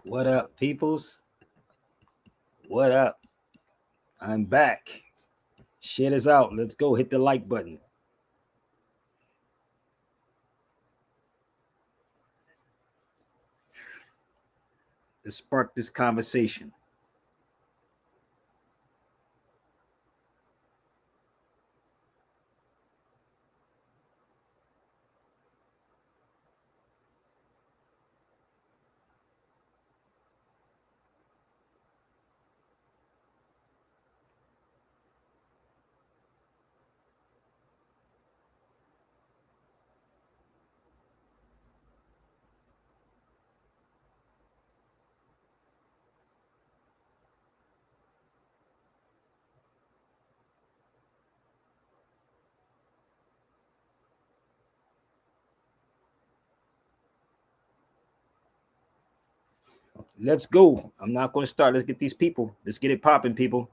What up, peoples? What up? I'm back. Shit is out. Let's go. Hit the like button. Let's spark this conversation. Let's go. I'm not going to start. Let's get these people. Let's get it popping, people.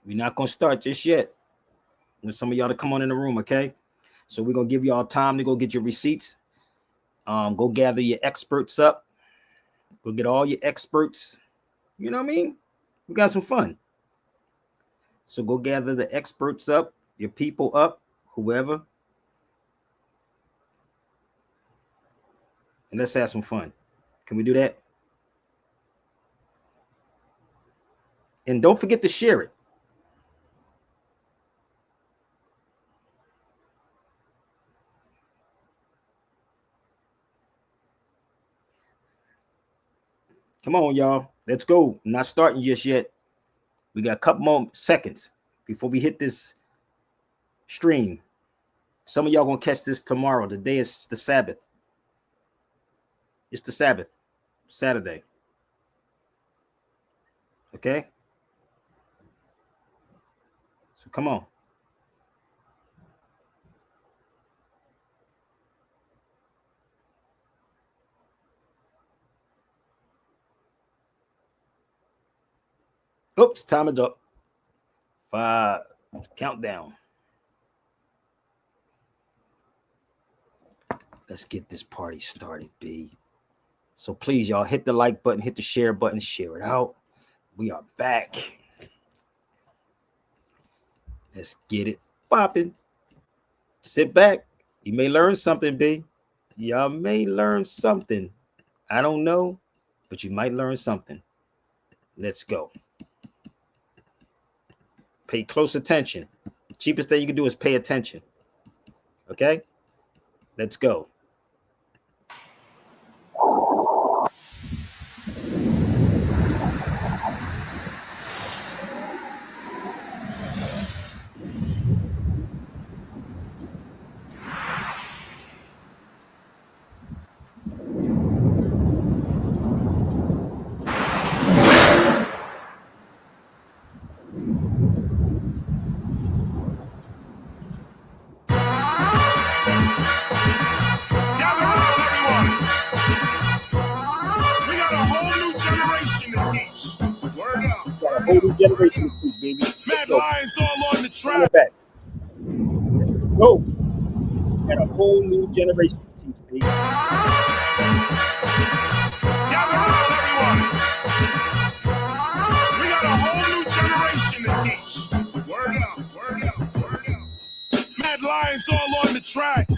We're not going to start just yet. I want some of y'all to come on in the room, okay? So we're going to give y'all time to go get your receipts. Go gather your experts up. Go get all your experts. You know what I mean? We got some fun. So go gather the experts up, your people up, whoever. And let's have some fun. Can we do that? And don't forget to share it. Come on, y'all. Let's go. I'm not starting just yet. We got a couple more seconds before we hit this stream. Some of y'all gonna catch this tomorrow. Today is the Sabbath. It's the Sabbath, Saturday. Okay? So come on. Oops, time is up. 5, countdown. Let's get this party started, B. So please, y'all, hit the like button, hit the share button, share it out. We are back. Let's get it popping. Sit back. You may learn something, B. Y'all may learn something. I don't know, but you might learn something. Let's go. Pay close attention. The cheapest thing you can do is pay attention. Okay? Let's go. Generation of two, baby. Mad Lions all on the track. Back. Let's go. Got a whole new generation to teach, baby. Gather around, everyone. We got a whole new generation to teach. Word up, word up, word up. Mad Lions all on the track.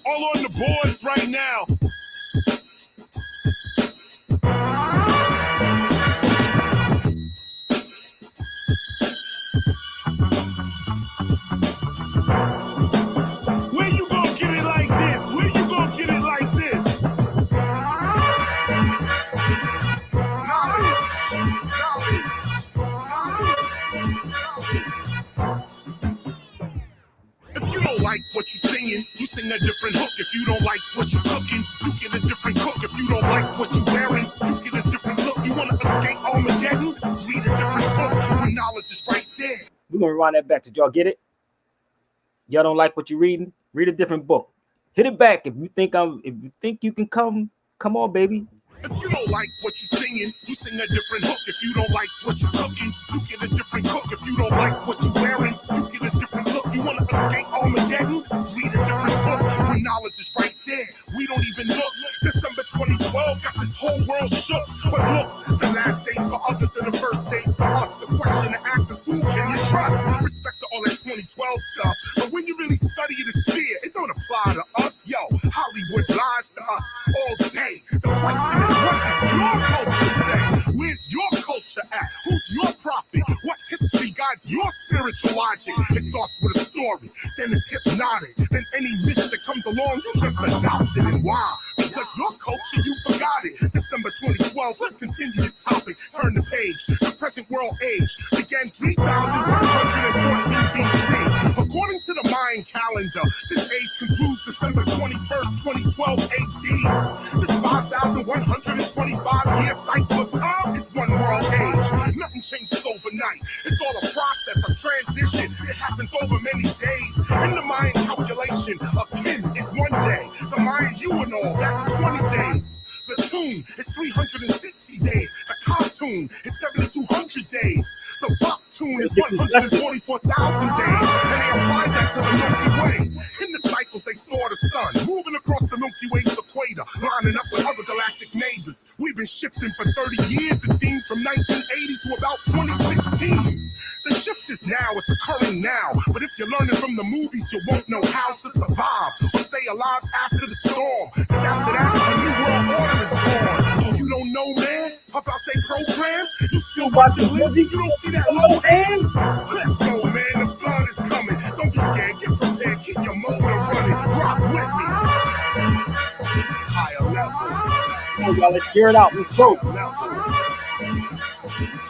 All on the boards right now. Where you gonna get it like this? Where you gonna get it like this? If you don't like what you're singing, you sing a different hook. If you don't like what you're cooking, you get a different cook. If you don't like what you're wearing, you get a different look. You wanna escape Armageddon? Read a different book. The knowledge is right there. We're gonna rewind that back. Did y'all get it? Y'all don't like what you're reading? Read a different book. Hit it back if you think you can come on, baby. If you don't like what you're singing, you sing a different hook. If you don't like what you're cooking, you get a different cook. If you don't like what you're wearing, you get a different look. You wanna escape Armageddon? Read a different book. The knowledge is right there. We don't even look. December 22, got this whole world shook. But look, the last days for others and the first days for us. The question to ask is who can you trust? Respect to all that 2012 stuff, but when you really study it as fear, it don't apply to us. Yo, Hollywood lies to us all day. The question is, what does your culture say? Where's your culture at? Who's your prophet? What history guides your spiritual logic? It starts with a story, then it's hypnotic. Then any myth that comes along, you just adopt it. And why? Because your culture, you forgot it. December 2012, let's continue this topic. Turn the page. The present world age began 3,114 BC. According to the Mayan calendar, this age concludes December 21st, 2012 AD. This 5,125 year cycle of time is one world age. Nothing changes overnight. It's all a process of transition. It happens over many days. In the Mayan calculation, a kin is 1 day. The Mayan all, that's 20 days. The tune is 360 days. The cartoon is 7,200 days. The buck tune is 144,000 days. And they applied that to the Milky Way. In the cycles, they saw the sun moving across the Milky Way's equator, lining up with other galactic neighbors. We've been shifting for 30 years, it seems, from 1980 to about 2016. The shift is now, it's occurring now. But if you're learning from the movies, you won't know how to survive or stay alive after the storm. Because after that, a new world order is born. Oh, you don't know, man, about their programs? You still watching Lindsay? You don't see that low hand? Let's go, man, the flood is coming. Don't be scared, get prepared, keep your motor running. Rock with me. Higher level. Oh, y'all, let's hear it out. Let's go.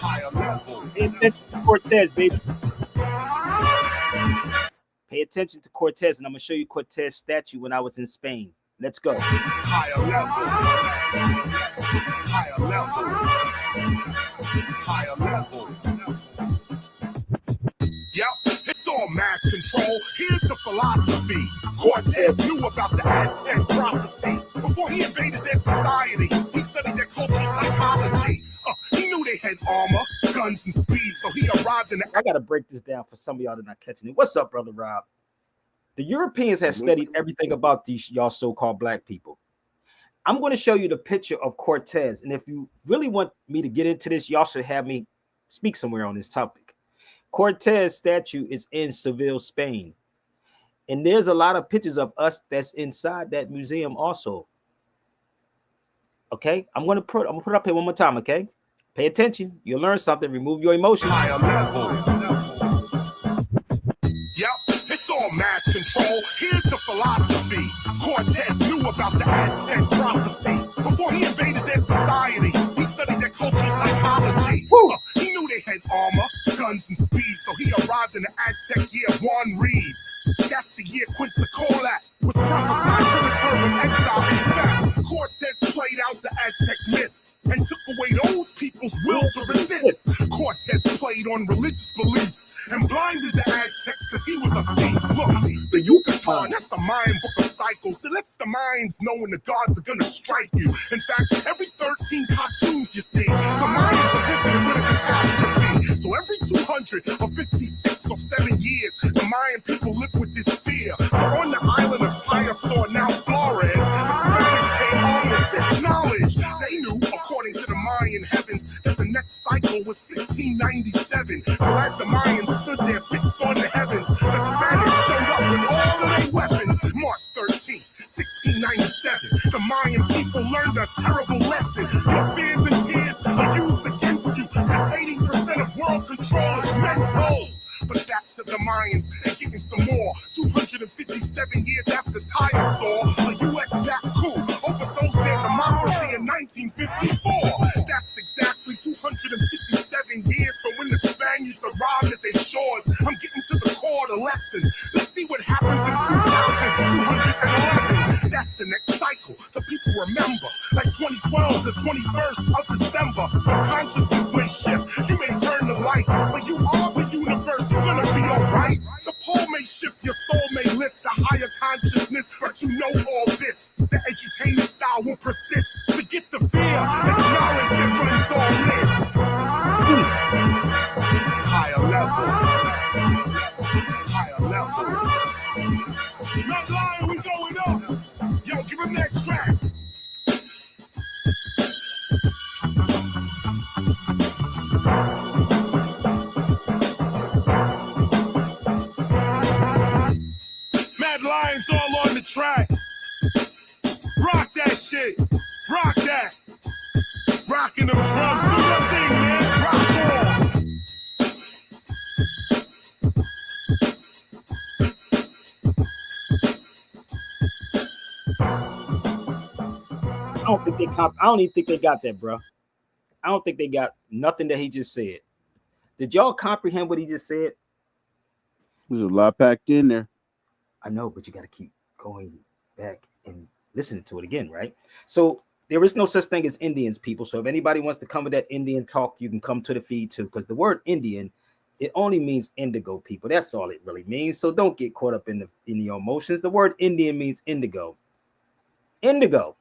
Higher level. Pay attention to Cortez, baby. Pay attention to Cortez, and I'm going to show you Cortez's statue when I was in Spain. Let's go. Higher level. Higher level. Higher level. Yep, it's all mass control. Here's the philosophy. Cortez knew about the Aztec prophecy. Before he invaded their society, he studied their cultural psychology. He knew they had armor, guns, and speed, so he arrived in the... I got to break this down for some of y'all that are not catching it. What's up, Brother Rob? The Europeans have studied everything about these y'all so-called black people. I'm going to show you the picture of Cortez, and if you really want me to get into this, y'all should have me speak somewhere on this topic. Cortez statue is in Seville, Spain, and there's a lot of pictures of us that's inside that museum also. Okay, I'm gonna put it up here one more time. Okay, pay attention. You'll learn something. Remove your emotions. Higher level. Yep, it's all mass control. Here's the philosophy. Cortez knew about the Aztec prophecy. Before he invaded their society, he studied their cultural psychology. He knew they had armor, guns, and speed, so he arrived in the Aztec year Juan Reed. That's the year Quetzalcoatl was prophesied to return from exile. In fact, Cortez played out the Aztec myth and took away those people's will to resist. Cortez played on religious beliefs and blinded the Aztecs because he was a thief. Look, the Yucatan, that's a Mayan book of cycles. It lets the Mayans know when the gods are gonna strike you. In fact, every 13 cartoons you see, the Mayans are visited with a catastrophe. So every 256 or 7 years, the Mayan people live with this fear. So on the island of Payasor, now Flores, the Spanish came on with this knowledge. They knew, according to the Mayan heavens, that the next cycle was 1697. So as the Mayans stood there fixed on the heavens, the Spanish showed up with all of their weapons. March 13th, 1697, the Mayan people learned a terrible lesson. Your fears and tears are used against you, because 80% of world control is mental. But back to the Mayans and getting some more. 257 years after Tyre saw a U.S.-backed coup overthrows their democracy in 1954. That's exactly 257 years from when the Spaniards arrived at their shores. I'm getting to the core of the lesson. Let's see what happens in 2211. That's the next cycle. The people remember, like 2012, the 21st of December. The consciousness may shift. You may turn the light, but you are the universe. You're gonna be alright. The pole may shift, your soul may lift to higher consciousness, but you know all this. The edutainment style will persist. Forget the fear. It's knowledge that runs all this. Higher level. Higher level. Not lying, we going up. Yo, give him that track. Mad Lions all on the track. Rock that shit. Rock that. Rocking them drums. Do your thing, man. Rock I don't even think they got that, bro. I don't think they got nothing that he just said. Did y'all comprehend what he just said? There's a lot packed in there. I know, but you got to keep going back and listening to it again, right? So there is no such thing as Indians, people. So if anybody wants to come with that Indian talk, you can come to the feed too, because the word Indian, it only means indigo, people. That's all it really means. So don't get caught up in your emotions. The word Indian means indigo. Indigo.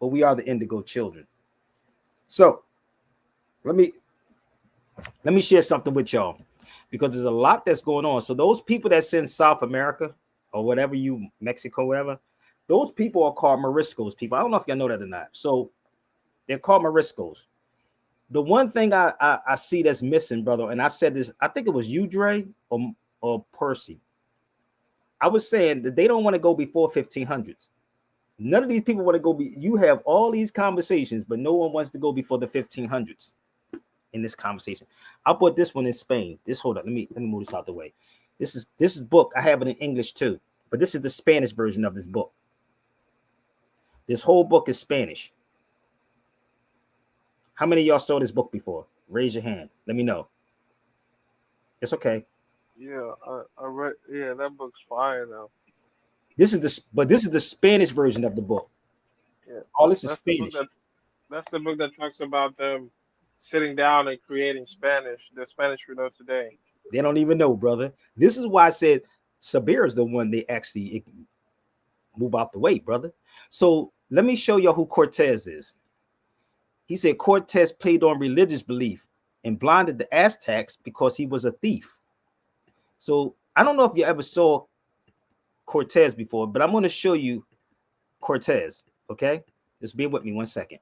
But we are the indigo children. So let me share something with y'all, because there's a lot that's going on. So those people that's in South America or whatever, Mexico, whatever, those people are called Moriscos people. I don't know if y'all know that or not. So they're called Moriscos. The one thing I see that's missing, brother, and I said this, I think it was you, Dre, or Percy. I was saying that they don't want to go before 1500s. None of these people want to go. You have all these conversations, but no one wants to go before the 1500s. In this conversation, I put this one in Spain. Hold up, let me move this out the way. This is book. I have it in English too, but this is the Spanish version of this book. This whole book is Spanish. How many of y'all saw this book before? Raise your hand. Let me know. It's okay. Yeah, I read. Yeah, that book's fire though. This is the Spanish version of the book. Yeah, All this is that's the book Spanish. that's the book that talks about them sitting down and creating Spanish, the Spanish we know today. They don't even know, brother. This is why I said Sabir is the one they actually move out the way, brother. So let me show y'all who Cortez is. He said Cortez played on religious belief and blinded the Aztecs because he was a thief. So I don't know if you ever saw Cortez before, but I'm going to show you Cortez. Okay, just be with me 1 second.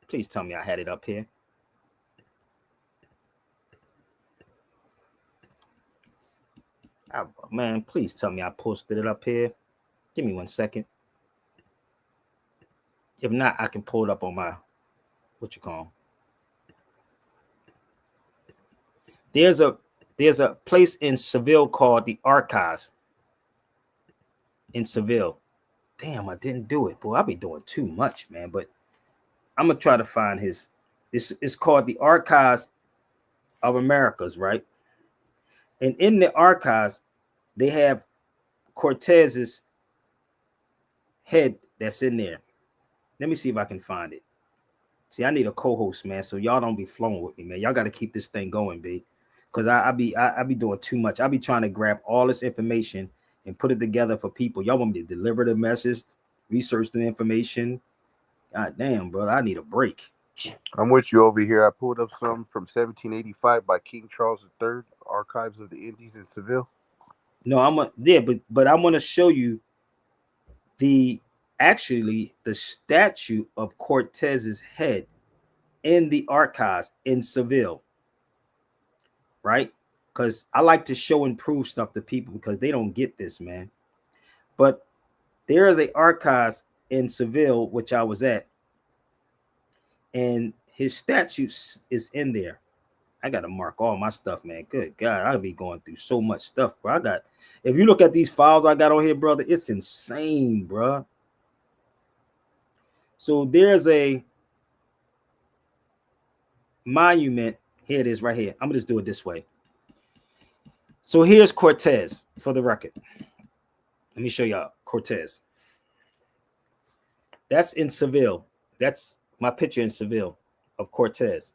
Please tell me I had it up here. Man, please tell me I posted it up here. Give me 1 second. If not, I can pull it up on my There's a place in Seville called the Archives in Seville. Damn, I didn't do it, boy. I be doing too much, man. But I'm gonna try to find his. This is called the Archives of Americas, right? And in the archives, they have Cortez's head that's in there. Let me see if I can find it. See, I need a co-host, man. So y'all don't be flowing with me, man. Y'all got to keep this thing going, B. Because I be doing too much. I be trying to grab all this information and put it together for people. Y'all want me to deliver the message, research the information. God damn, brother, I need a break. I'm with you over here. I pulled up some from 1785 by King Charles III, Archives of the Indies in Seville. No, but I want to show you the statue of Cortez's head in the archives in Seville, right? Because I like to show and prove stuff to people because they don't get this, man. But there is a archives in Seville, which I was at, and his statue is in there. I got to mark all my stuff, man. Good God, I'll be going through so much stuff, bro. If you look at these files I got on here, brother, it's insane, bro. So there's a monument. Here it is right here. I'm going to just do it this way. So here's Cortez for the record. Let me show y'all Cortez. That's in Seville. That's my picture in Seville of Cortez.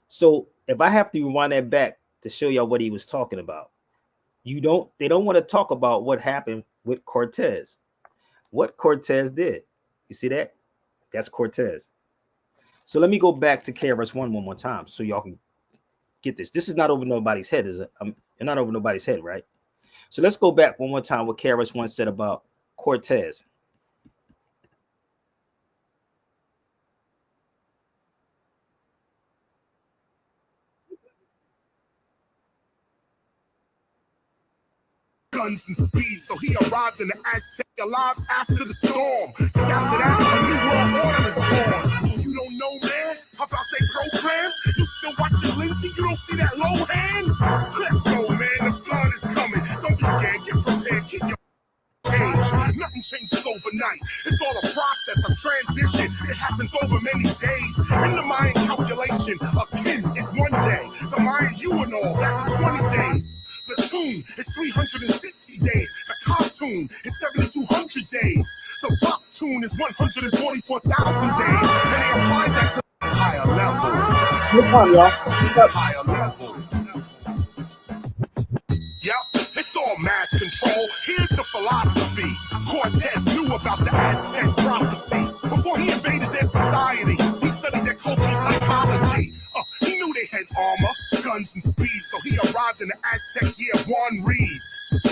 So if I have to rewind that back to show y'all what he was talking about, they don't want to talk about what happened with Cortez. What Cortez did. You see that? That's Cortez. So let me go back to KRS-One one more time so y'all can get this. This is not over nobody's head, is it? You're not over nobody's head, right? So let's go back one more time what KRS-One said about Cortez. guns and speed. So he arrived in the Aztec alive after the storm. 'Cause after that, a new world order is born. You don't know, man, about they programs? You still watching Lindsay? You don't see that low hand? Let's go, man. The flood is coming. Don't be scared. Get prepared. Keep your change. Nothing changes overnight. It's all a process of transition. It happens over many days. In the Mayan calculation, a pin is 1 day. The Mayan you and all, that's 20 days. The tune is 360 days. The cartoon is 7,200 days. The buck tune is 144,000 days. And they apply that to higher level. Higher level. Yep, it's all mass control. Here's the philosophy. Cortez knew about the Aztec prophecy. Before he invaded their society, he studied their cultural psychology. He knew they had armor, guns, and speed, so he arrived in the Aztec year Juan Reed.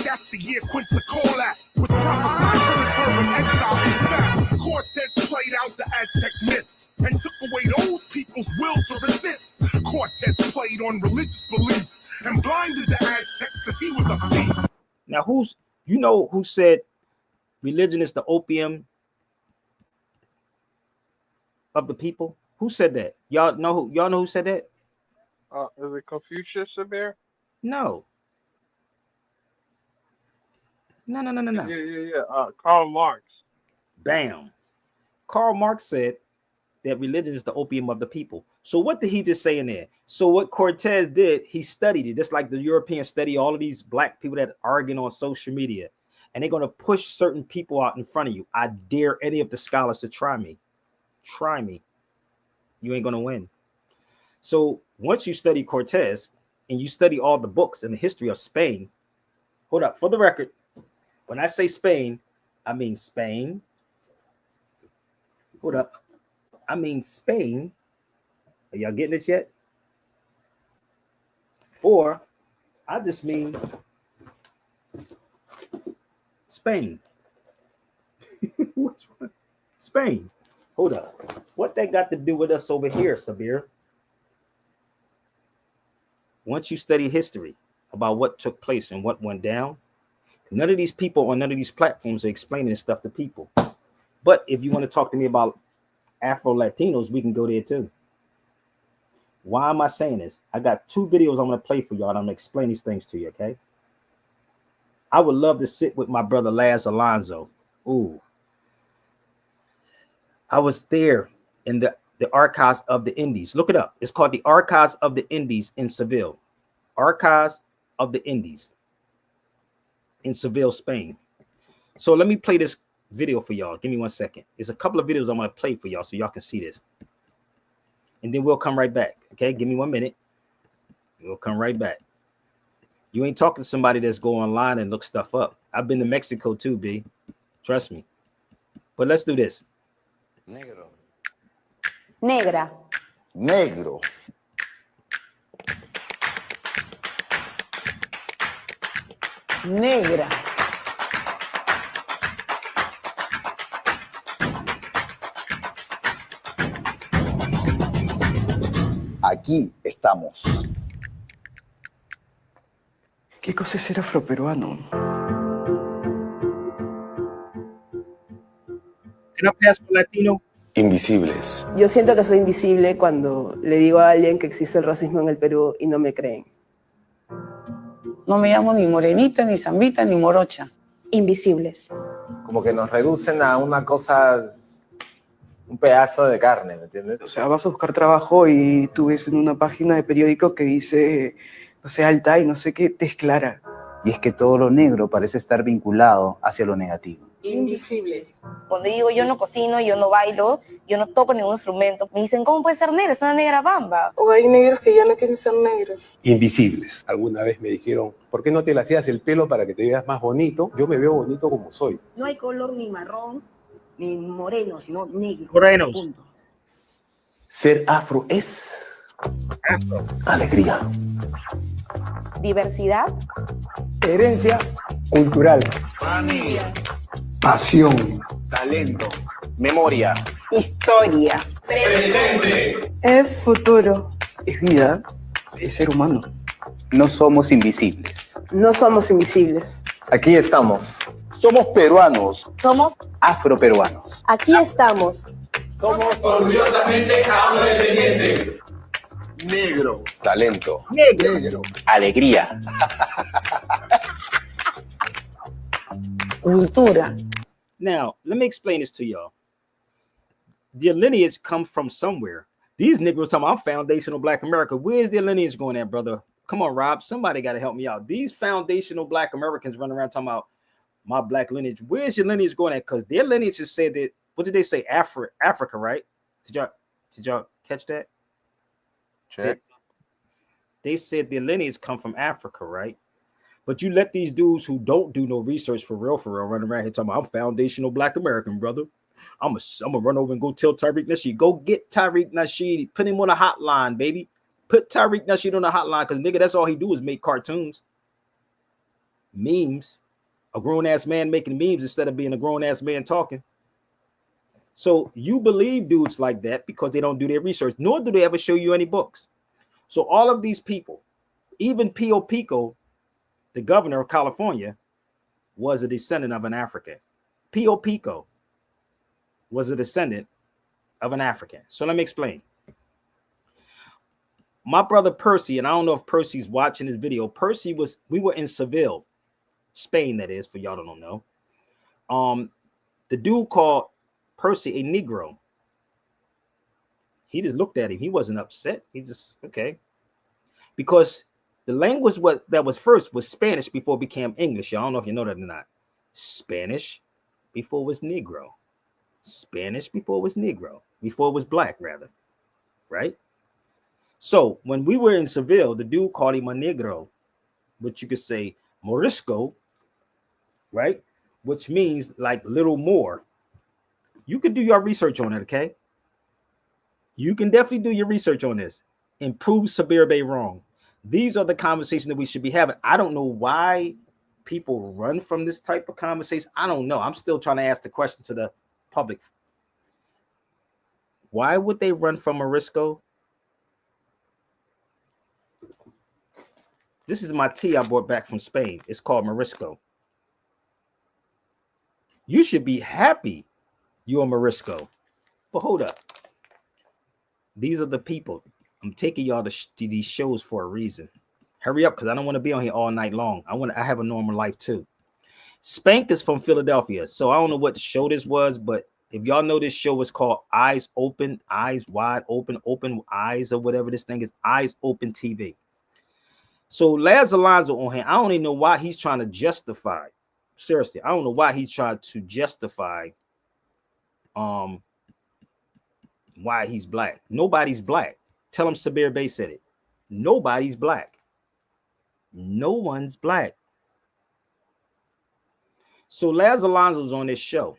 That's the year Quetzalcoatl was prophesied to return from exile. In fact, Cortez played out the Aztec myth and took away those people's will to resist. Cortez played on religious beliefs and blinded the Aztecs because he was a thief. Now, who said religion is the opium of the people? Who said that? Y'all know who said that? Is it Confucius, Sabir? No. No. Yeah. Karl Marx. Bam. Karl Marx said that religion is the opium of the people. So what did he just say in there? So what Cortez did, he studied it. Just like the Europeans study all of these black people that are arguing on social media. And they're going to push certain people out in front of you. I dare any of the scholars to try me. Try me. You ain't going to win. So once you study Cortez and you study all the books in the history of Spain, hold up, for the record, when I say Spain, I mean Spain. Hold up. I mean Spain. Are y'all getting this yet? Or I just mean Spain. Which one? Spain. Hold up. What that got to do with us over here, Sabir? Once you study history about what took place and what went down, none of these people on none of these platforms are explaining this stuff to people. But if you want to talk to me about Afro-Latinos, we can go there too. Why am I saying this? I got 2 videos I'm going to play for y'all. And I'm going to explain these things to you, okay? I would love to sit with my brother Laz Alonso. Ooh. I was there in the Archives of the Indies. Look it up. It's called the Archives of the Indies in Seville. Archives of the Indies in Seville, Spain. So let me play this video for y'all. Give me 1 second. There's a couple of videos I'm going to play for y'all so y'all can see this. And then we'll come right back. Okay, give me 1 minute. We'll come right back. You ain't talking to somebody that's go online and look stuff up. I've been to Mexico too, B. Trust me. But let's do this. Negro. Negra. Negro. Negra. Aquí estamos. ¿Qué cosa es ser afroperuano? Can I pass for Latino? Invisibles. Yo siento que soy invisible cuando le digo a alguien que existe el racismo en el Perú y no me creen. No me llamo ni morenita, ni zambita, ni morocha. Invisibles. Como que nos reducen a una cosa, un pedazo de carne, ¿me entiendes? O sea, vas a buscar trabajo y tú ves en una página de periódico que dice, no sé, alta y no sé qué, te es clara. Y es que todo lo negro parece estar vinculado hacia lo negativo. Invisibles. Cuando digo yo no cocino, yo no bailo, yo no toco ningún instrumento, me dicen, ¿cómo puede ser negra? Es una negra bamba. O hay negros que ya no quieren ser negros. Invisibles. Alguna vez me dijeron, ¿por qué no te le hacías el pelo para que te veas más bonito? Yo me veo bonito como soy. No hay color ni marrón ni moreno, sino negro. Morenos. Punto. Ser afro es alegría. Diversidad. Herencia cultural. Familia. Pasión. Talento. Memoria. Historia. Presente. Es futuro. Es vida. Es ser humano. No somos invisibles. No somos invisibles. Aquí estamos. Somos peruanos. Somos Afroperuanos. aquí estamos. Somos orgullosamente afrodescendientes. Negro. Talento. Negro. Alegría. Cultura. Now, let me explain this to y'all. Their lineage come from somewhere. These Negroes talking about foundational Black America. Where's their lineage going at, brother? Come on, Rob. Somebody got to help me out. These foundational Black Americans running around talking about my Black lineage. Where's your lineage going at? Because their lineage has said that, what did they say? Africa, right? Did y'all catch that? Check. They said their lineage come from Africa, right? But you let these dudes who don't do no research for real, run around here talking about, I'm foundational Black American, brother. I'm gonna run over and go tell Tariq Nasheed. Go get Tariq Nasheed. Put him on a hotline, baby. Put Tariq Nasheed on a hotline, because nigga, that's all he do is make cartoons. Memes. A grown-ass man making memes instead of being a grown-ass man talking. So you believe dudes like that because they don't do their research, nor do they ever show you any books. So all of these people, even Pio Pico, the governor of California, was a descendant of an African. Pio Pico was a descendant of an African. So let me explain. My brother Percy, and I don't know if Percy's watching this video. We were in Seville, Spain, that is, for y'all that don't know. The dude called Percy a Negro. He just looked at him. He wasn't upset. He just, okay. Because the language that was first was Spanish before it became English. I don't know if you know that or not. Spanish before it was Negro. Spanish before it was Negro. Before it was Black, rather. Right? So when we were in Seville, the dude called him a Negro, but you could say Morisco, right? Which means like little more. You can do your research on it, okay? You can definitely do your research on this and prove Sabir Bey wrong. These are the conversations that we should be having. I don't know why people run from this type of conversation. I don't know. I'm still trying to ask the question to the public. Why would they run from Morisco? This is my tea I brought back from Spain. It's called Morisco. You should be happy you're Morisco. But hold up. These are the people. I'm taking y'all to these shows for a reason. Hurry up, because I don't want to be on here all night long. I have a normal life too. Spank is from Philadelphia. So I don't know what show this was, but if y'all know this show is called Eyes Open, Eyes Wide Open, Open Eyes, or whatever this thing is, Eyes Open TV. So Laz Alonso on here, I don't even know why he's trying to justify. Seriously, I don't know why he's trying to justify why he's Black. Nobody's Black. Tell him Sabir Bey said it. Nobody's Black. No one's Black. So Laz Alonso's on this show.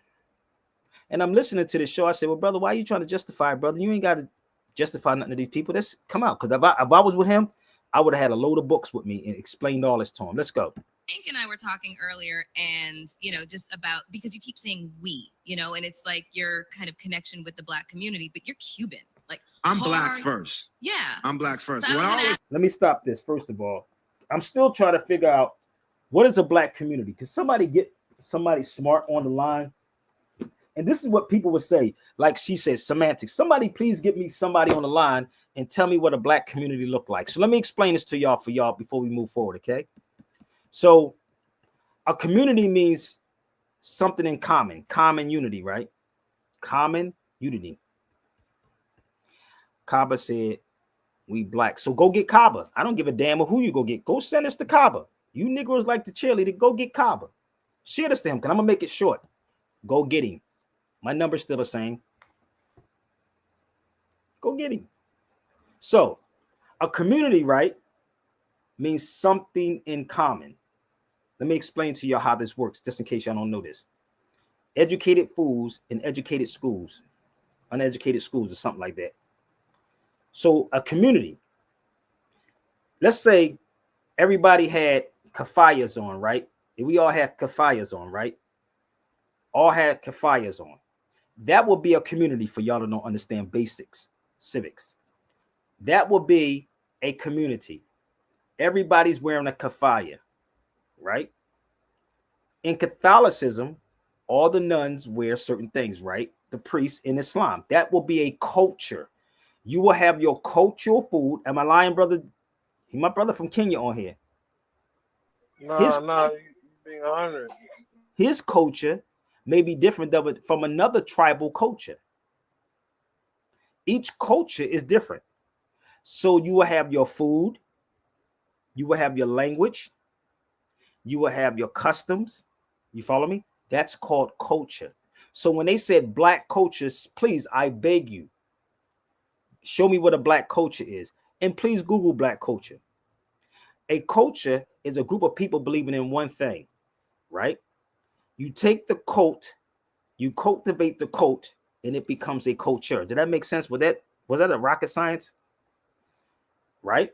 And I'm listening to this show. I said, well, brother, why are you trying to justify it, brother? You ain't got to justify nothing to these people. Let's come out. Because if I was with him, I would have had a load of books with me and explained all this to him. Let's go. Hank and I were talking earlier, and just about, because you keep saying we, and it's like your kind of connection with the Black community, but you're Cuban. Like, I'm Black first. Yeah, I'm Black first. So Let me stop this. First of all, I'm still trying to figure out what is a Black community. Because somebody get somebody smart on the line. And this is what people would say. Like she said, semantics. Somebody please get me somebody on the line and tell me what a Black community look like. So let me explain this to y'all before we move forward, okay? So a community means something in common unity, right? Common unity. Kaba said, we Black. So go get Kaba. I don't give a damn who you go get. Go send us to Kaba. You Negroes like the cheerleader. Go get Kaba. Share this to him, because I'm going to make it short. Go get him. My number's still the same. Go get him. So a community, right, means something in common. Let me explain to you how this works, just in case y'all don't know this. Educated fools in educated schools, uneducated schools, or something like that. So a community, let's say everybody had kafayas on, right? We all had kafayas on, right? All had kafayas on. That will be a community for y'all to don't understand basics, civics. That will be a community. Everybody's wearing a kafaya, right? In Catholicism, all the nuns wear certain things, right? The priests in Islam. That will be a culture. You will have your cultural food. Am I lying, brother? My brother from Kenya on here. No, you being 100. His culture may be different from another tribal culture. Each culture is different. So you will have your food, you will have your language, you will have your customs. You follow me? That's called culture. So when they said black cultures, please, I beg you, show me what a black culture is. And please Google black culture. A culture is a group of people believing in one thing, right? You take the cult, you cultivate the cult, and it becomes a culture. Did that make sense? Was that a rocket science? Right?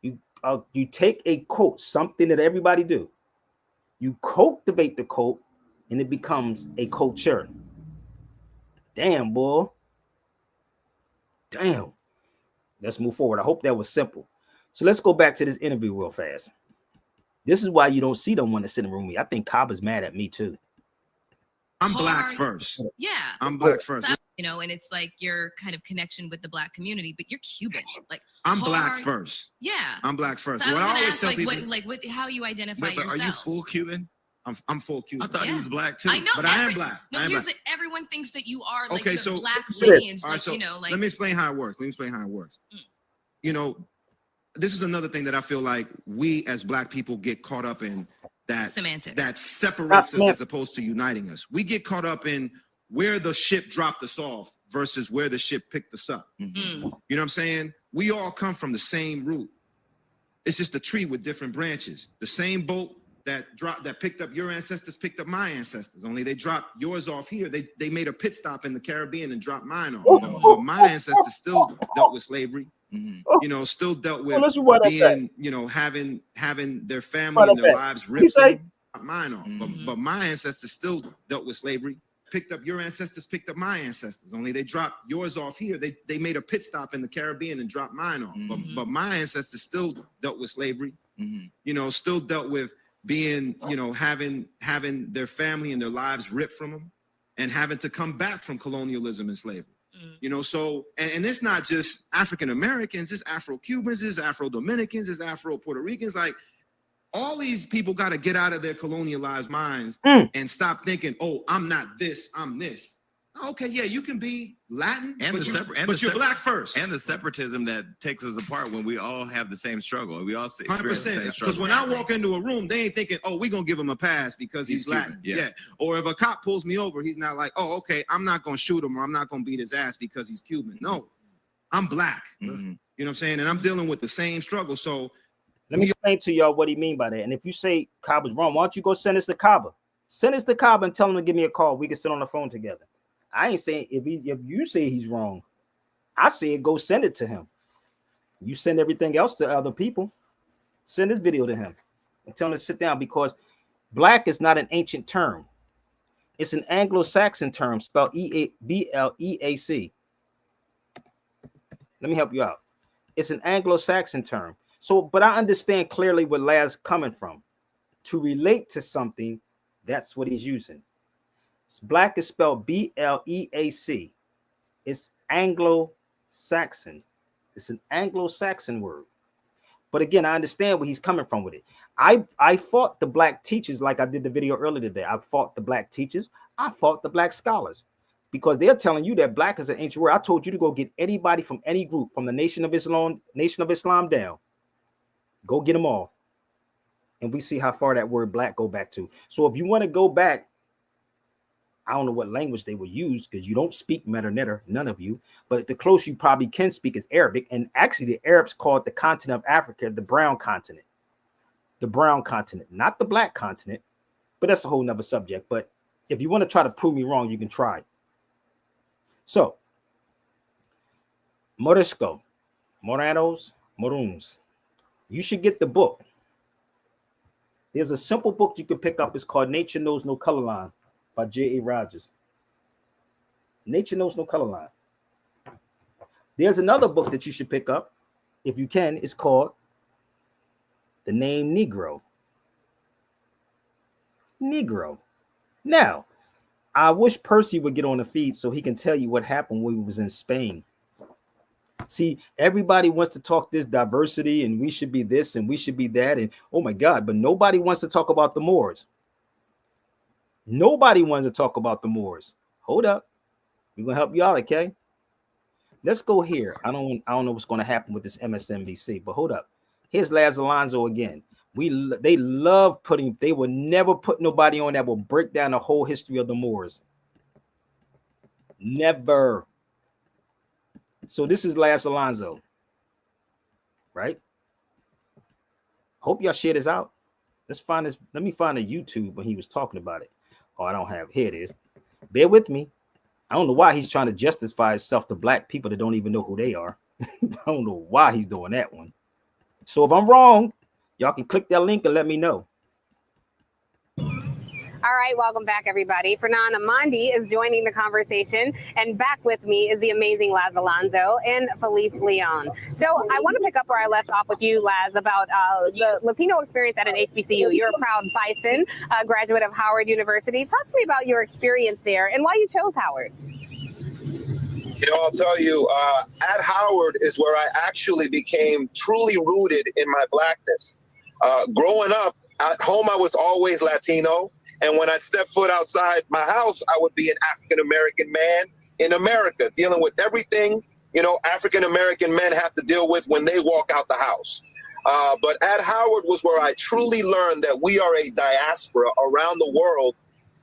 You take a cult, something that everybody do. You cultivate the cult, and it becomes a culture. Damn, boy. Damn. Let's move forward. I hope that was simple. So let's go back to this interview real fast. This is why you don't see them want to sit in the room with me. I think Cobb is mad at me too. I'm black first. Yeah. I'm black first. So, you know, and it's like your kind of connection with the black community, but you're Cuban. Like I'm black first. Yeah. I'm black first. So I was What I gonna always ask, tell like, people, how you identify but yourself. are you full Cuban? I'm full Cuban. I thought he Yeah. was black too. I know, but I am black. No, I am here's black. everyone thinks that you are like Okay, your so black so- lineage, all right, like so you know, like let me explain how it works. You know, this is another thing that I feel like we as black people get caught up in, that semantics. that separates us as opposed to uniting us. We get caught up in where the ship dropped us off versus where the ship picked us up. You know what I'm saying? We all come from the same root. It's just a tree with different branches. The same boat that picked up your ancestors picked up my ancestors. Only they dropped yours off here. They made a pit stop in the Caribbean and dropped mine off. But my ancestors still dealt with slavery. You know, still dealt with being, you know, having their family and their lives ripped from them. Mine off. But my ancestors still dealt with slavery. Picked up your ancestors, picked up my ancestors. Only they dropped yours off here. They made a pit stop in the Caribbean and dropped mine off. But my ancestors still dealt with slavery. You know, still dealt with being, you know, having their family and their lives ripped from them, and having to come back from colonialism and slavery. You know, so and it's not just African Americans, it's Afro-Cubans, it's Afro-Dominicans, it's Afro-Puerto Ricans. Like, all these people got to get out of their colonialized minds and stop thinking, oh, I'm not this, I'm this. Okay, yeah, you can be Latin, but you're black first. And the separatism that takes us apart when we all have the same struggle. We all experience the same 100%. struggle. Because when I walk into a room, they ain't thinking, oh, we're going to give him a pass because he's Latin. Cuban, yeah. Or if a cop pulls me over, he's not like, oh, okay, I'm not going to shoot him or I'm not going to beat his ass because he's Cuban. No, I'm black. You know what I'm saying? And I'm dealing with the same struggle. So let me explain to y'all what he mean by that. And if you say Kaba's wrong, why don't you go send us to Kaba? Send us to Kaba and tell him to give me a call. We can sit on the phone together. I ain't saying if you say he's wrong, I say go send it to him. You send everything else to other people. Send this video to him and tell him to sit down, because black is not an ancient term. It's an Anglo-Saxon term spelled B-L-E-A-C. Let me help you out. It's an Anglo-Saxon term. So, but I understand clearly where Laz coming from. To relate to something, that's what he's using. Black is spelled B-L-E-A-C. It's Anglo-Saxon. It's an Anglo-Saxon word. But again, I understand where he's coming from with it. I fought the black teachers like I did the video earlier today. I fought the black teachers. I fought the black scholars, because they're telling you that black is an ancient word. I told you to go get anybody from any group, from the Nation of Islam down. Go get them all. And we see how far that word black go back to. So if you want to go back, I don't know what language they would use, because you don't speak Metanetta, none of you. But the closest you probably can speak is Arabic. And actually, the Arabs called the continent of Africa the brown continent. The brown continent, not the black continent. But that's a whole nother subject. But if you want to try to prove me wrong, you can try. So, Morisco, Moranos, Maroons. You should get the book. There's a simple book you can pick up. It's called Nature Knows No Color Line by J.A. Rogers. Nature Knows No Color Line. There's another book that you should pick up, if you can. It's called The Name Negro. Negro. Now, I wish Percy would get on the feed so he can tell you what happened when we was in Spain. See, everybody wants to talk this diversity and we should be this and we should be that. And oh my God, but nobody wants to talk about the Moors. Nobody wants to talk about the Moors. Hold up. We're going to help you out, okay? Let's go here. I don't know what's going to happen with this MSNBC, but hold up. Here's Laz Alonso again. They love putting, they will never put nobody on that will break down the whole history of the Moors. Never. So this is Laz Alonso, right? Hope y'all share this out. Let's find this. Let me find a YouTube when he was talking about it. Oh, I don't have. Here it is. Bear with me. I don't know why he's trying to justify himself to black people that don't even know who they are. I don't know why he's doing that one. So if I'm wrong, y'all can click that link and let me know. All right, welcome back, everybody. Fernand Amandi is joining the conversation, and back with me is the amazing Laz Alonso and Felice Leon. So I want to pick up where I left off with you, Laz, about the Latino experience at an HBCU. You're a proud Bison graduate of Howard University. Talk to me about your experience there and why you chose Howard. You know, I'll tell you, at Howard is where I actually became truly rooted in my blackness. Growing up, at home I was always Latino. And when I'd step foot outside my house, I would be an African-American man in America, dealing with everything, you know, African-American men have to deal with when they walk out the house. But at Howard was where I truly learned that we are a diaspora around the world.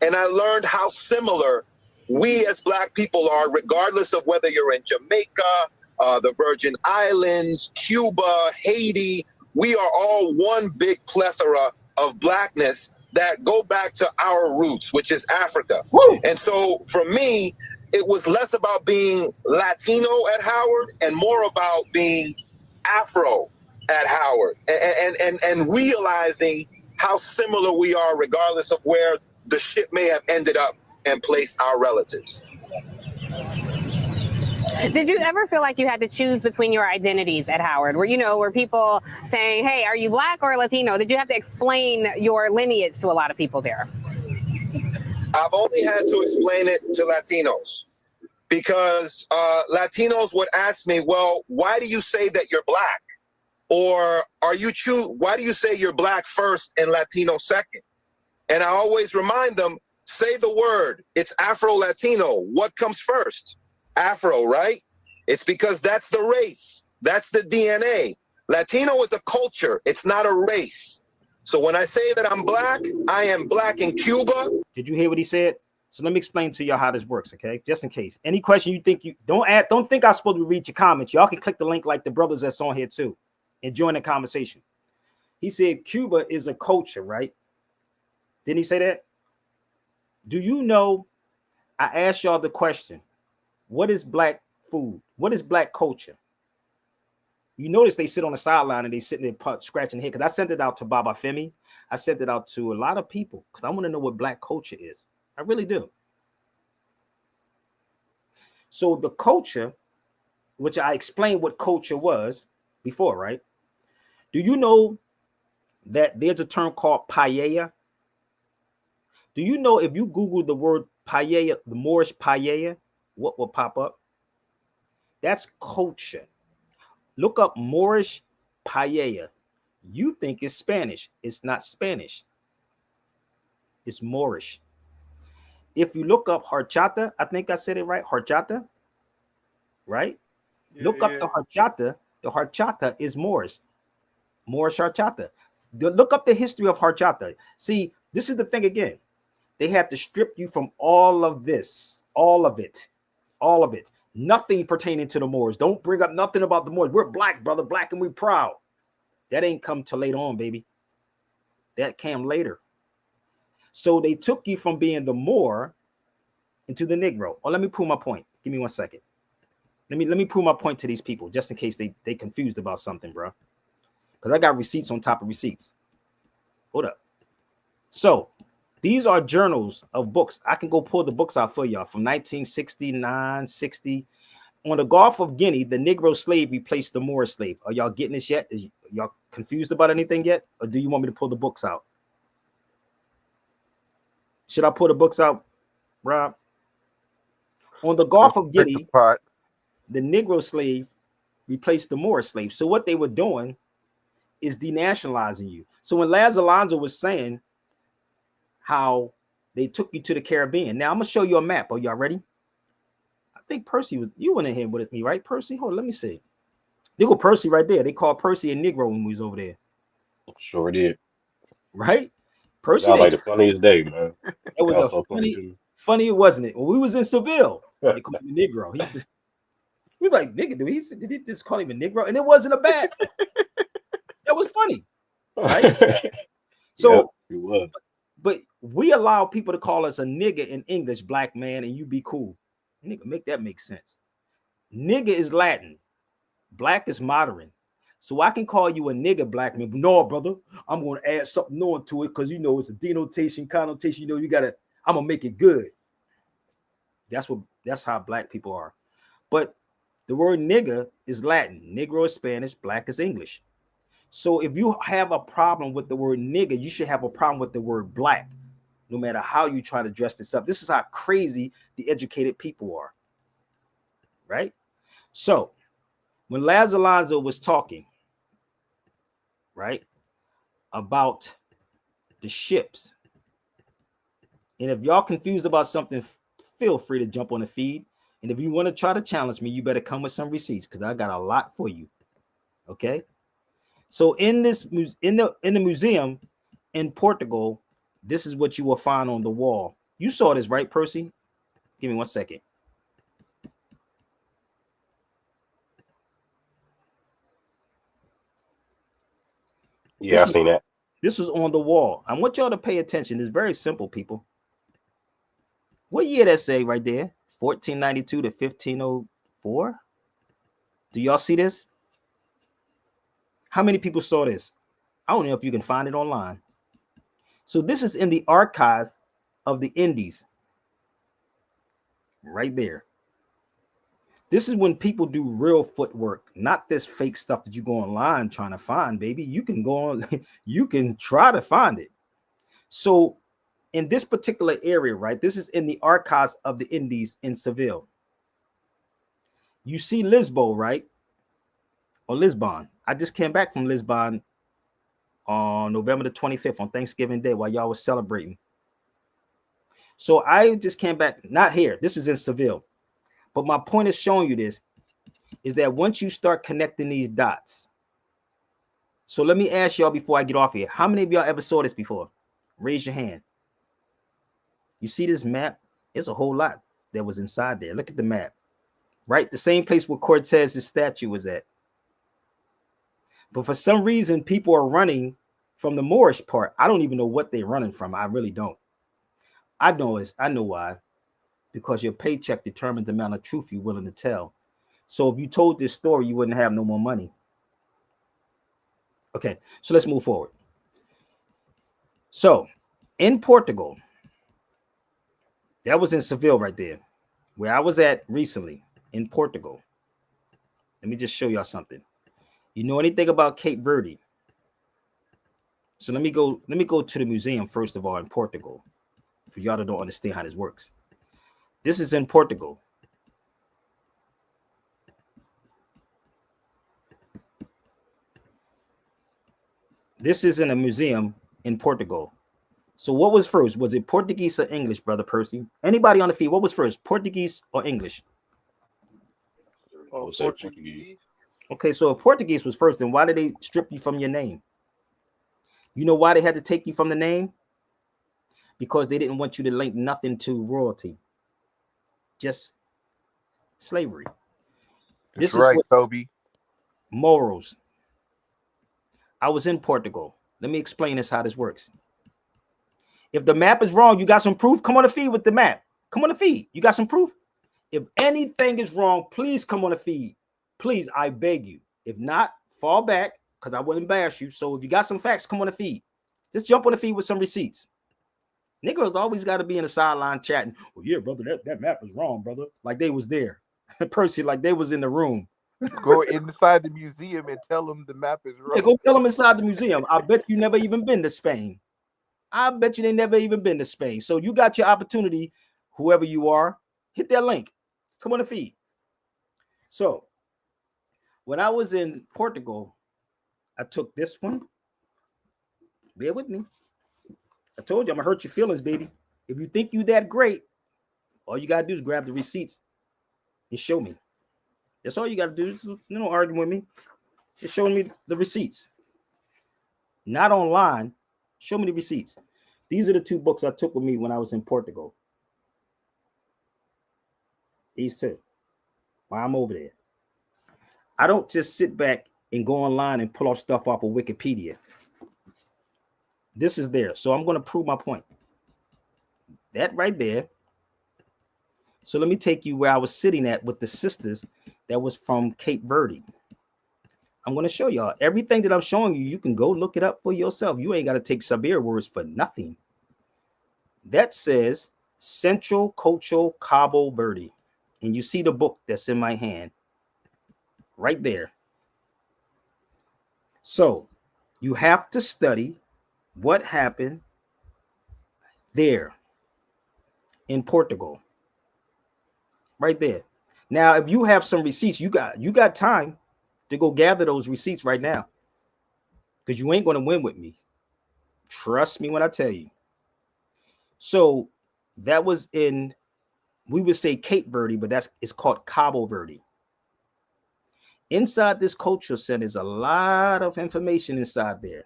And I learned how similar we as Black people are, regardless of whether you're in Jamaica, the Virgin Islands, Cuba, Haiti. We are all one big plethora of Blackness that go back to our roots, which is Africa. Woo! And so for me, it was less about being Latino at Howard and more about being Afro at Howard and realizing how similar we are regardless of where the ship may have ended up and placed our relatives. Did you ever feel like you had to choose between your identities at Howard? Were people saying, hey, are you Black or Latino? Did you have to explain your lineage to a lot of people there? I've only had to explain it to Latinos because Latinos would ask me, well, why do you say that you're Black? Or why do you say you're Black first and Latino second? And I always remind them, say the word. It's Afro-Latino. What comes first? Afro, right? It's because that's the race. That's the DNA. Latino is a culture. It's not a race. So when I say that I'm Black, I am Black in Cuba. Did you hear what he said? So let me explain to y'all how this works, okay? Just in case. Any question you think don't think I'm supposed to read your comments. Y'all can click the link like the brothers that's on here too and join the conversation. He said Cuba is a culture, right? Didn't he say that? Do you know, I asked y'all the question, what is Black food? What is Black culture? You notice they sit on the sideline and they sitting there scratching their head, because I sent it out to Baba Femi. I sent it out to a lot of people because I want to know what Black culture is. I really do. So the culture, which I explained what culture was before, right? Do you know that there's a term called paella? Do you know if you Google the word paella, the Moorish paella, what will pop up? That's culture. Look up Moorish paella. You think it's Spanish. It's not Spanish. It's Moorish. If you look up horchata, I think I said it right, horchata, right? Yeah, look up the horchata is Moorish horchata. Look up the history of horchata. See, this is the thing again. They have to strip you from all of this, all of it. Nothing pertaining to the Moors. Don't bring up nothing about the Moors. We're Black, brother, Black, and we proud. That ain't come till later on, baby. That came later. So they took you from being the Moor into the Negro. Oh, let me prove my point. Give me 1 second. Let me prove my point to these people, just in case they confused about something, bro. Because I got receipts on top of receipts. Hold up. So these are journals of books. I can go pull the books out for y'all from 1969, 60. On the Gulf of Guinea, the Negro slave replaced the Moorish slave. Are y'all getting this yet? Y'all confused about anything yet? Or do you want me to pull the books out? Should I pull the books out, Rob? On the Gulf of Guinea, the Negro slave replaced the Moorish slave. So what they were doing is denationalizing you. So when Laz Alonso was saying how they took you to the Caribbean, now I'm gonna show you a map. Are y'all ready? I think Percy was, you went in here with me, right? Percy, hold on, let me see. They go Percy right there. They called Percy a Negro when we was over there. Sure did. Right? Percy, Sound like the funniest day, man. It was Y'all a so funny, wasn't it? When we was in Seville, they called him a Negro. He said, we were like, nigga, did he just call him a Negro? And it wasn't a bad thing. That was funny, right? So, it was. But we allow people to call us a nigga in English, black man, and you be cool. Nigga, make that make sense. Nigga is Latin. Black is modern. So I can call you a nigga, black man. But no, brother, I'm going to add something on to it because, you know, it's a denotation, connotation. You know, I'm going to make it good. That's how black people are. But the word nigga is Latin. Negro is Spanish. Black is English. So if you have a problem with the word nigga, you should have a problem with the word black, no matter how you try to dress this up. This is how crazy the educated people are, right? So when Laz Alonso was talking, right, about the ships, and if y'all confused about something, feel free to jump on the feed. And if you want to try to challenge me, you better come with some receipts because I got a lot for you. Okay. So in the museum in Portugal, this is what you will find on the wall. You saw this, right, Percy? Give me 1 second. Yeah, I've seen that. This was on the wall. I want y'all to pay attention. It's very simple, people. What year that say right there? 1492 to 1504. Do y'all see this? How many people saw this? I don't know if you can find it online. So this is in the archives of the Indies. Right there. This is when people do real footwork, not this fake stuff that you go online trying to find, baby. You can go on, you can try to find it. So in this particular area, right, this is in the archives of the Indies in Seville. You see Lisbon, right? Or Lisbon. I just came back from Lisbon on November the 25th on Thanksgiving Day while y'all was celebrating. So I just came back, not here. This is in Seville. But my point is showing you this is that once you start connecting these dots. So let me ask y'all before I get off here. How many of y'all ever saw this before? Raise your hand. You see this map? It's a whole lot that was inside there. Look at the map, right? The same place where Cortez's statue was at. But for some reason, people are running from the Moorish part. I don't even know what they're running from. I really don't. I know why. Because your paycheck determines the amount of truth you're willing to tell. So if you told this story, you wouldn't have no more money. Okay, so let's move forward. So in Portugal, that was in Seville right there, where I was at recently in Portugal. Let me just show y'all something. You know anything about Cape Verde? So let me go to the museum first of all in Portugal, for y'all that don't understand how this works. This is in Portugal. This is in a museum in Portugal. So what was first? Was it Portuguese or English, Brother Percy? Anybody on the feed, what was first, Portuguese or English? Oh, Portuguese. Okay, so if Portuguese was first, then why did they strip you from your name? You know why they had to take you from the name? Because they didn't want you to link nothing to royalty. Just slavery. That's right, Toby. Morals. I was in Portugal. Let me explain this, how this works. If the map is wrong, you got some proof? Come on the feed with the map. Come on the feed. You got some proof? If anything is wrong, please come on the feed. Please, I beg you. If not, fall back because I wouldn't embarrass you. So if you got some facts, come on the feed. Just jump on the feed with some receipts. Niggas always got to be in the sideline chatting. Well, yeah, brother, that map is wrong, brother. Like they was there. Percy, like they was in the room. Go inside the museum and tell them the map is wrong. Yeah, go tell them inside the museum. I bet you never even been to Spain. I bet you they never even been to Spain. So you got your opportunity, whoever you are, hit that link. Come on the feed. So when I was in Portugal, I took this one. Bear with me. I told you I'm gonna hurt your feelings, baby. If you think you that great, all you gotta do is grab the receipts and show me. That's all you gotta do. Just, argue with me. Just showing me the receipts. Not online. Show me the receipts. These are the 2 books I took with me when I was in Portugal. These 2. While I'm over there. I don't just sit back and go online and pull off stuff off of Wikipedia. This is there. So I'm going to prove my point. That right there. So let me take you where I was sitting at with the sisters that was from Cape Verde. I'm going to show y'all everything that I'm showing you. You can go look it up for yourself. You ain't got to take Sabir words for nothing. That says Central Cocho Cabo Verde. And you see the book that's in my hand right there. So you have to study what happened there in Portugal. Right there. Now, if you have some receipts, you got time to go gather those receipts right now. Because you ain't going to win with me. Trust me when I tell you. So that was in, we would say Cape Verde, but it's called Cabo Verde. Inside this culture center is a lot of information inside there.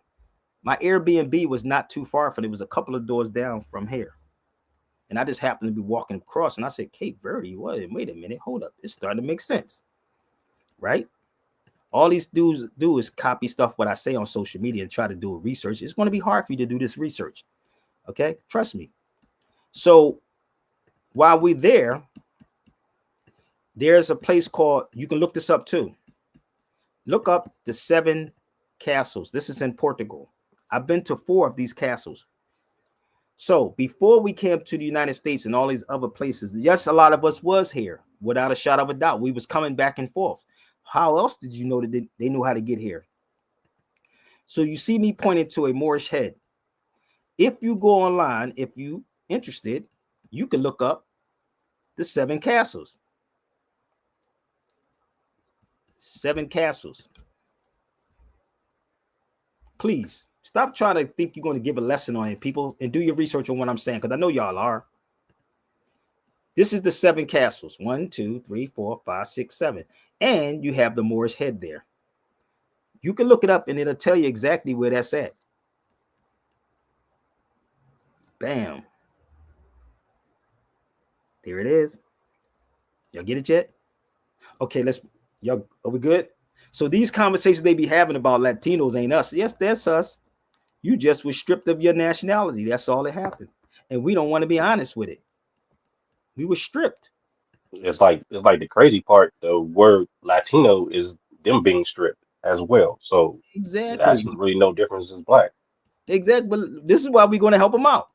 My Airbnb was not too far from it. It was a couple of doors down from here. And I just happened to be walking across and I said, Cape Verde, what? Wait a minute, hold up. It's starting to make sense. Right? All these dudes do is copy stuff what I say on social media and try to do a research. It's going to be hard for you to do this research. Okay? Trust me. So while we're there, there's a place called, you can look this up too. Look up the 7 castles. This is in Portugal. I've been to 4 of these castles. So before we came to the United States and all these other places, yes, a lot of us was here without a shadow of a doubt. We was coming back and forth. How else did you know that they knew how to get here? So you see me pointing to a Moorish head. If you go online, if you interested, you can look up the 7 castles. 7 castles. Please stop trying to think you're going to give a lesson on it, people, and do your research on what I'm saying, because I know y'all are. This is the 7 castles. 1, 2, 3, 4, 5, 6, 7. And you have the Moorish head there. You can look it up and it'll tell you exactly where that's at. Bam. There it is. Y'all get it yet? Okay, y'all, are we good? So these conversations they be having about Latinos ain't us. Yes, that's us. You just was stripped of your nationality. That's all that happened. And we don't want to be honest with it. We were stripped. It's like the crazy part. The word Latino is them being stripped as well. So that's Exactly. really no difference as black. Exactly. But this is why we're going to help them out.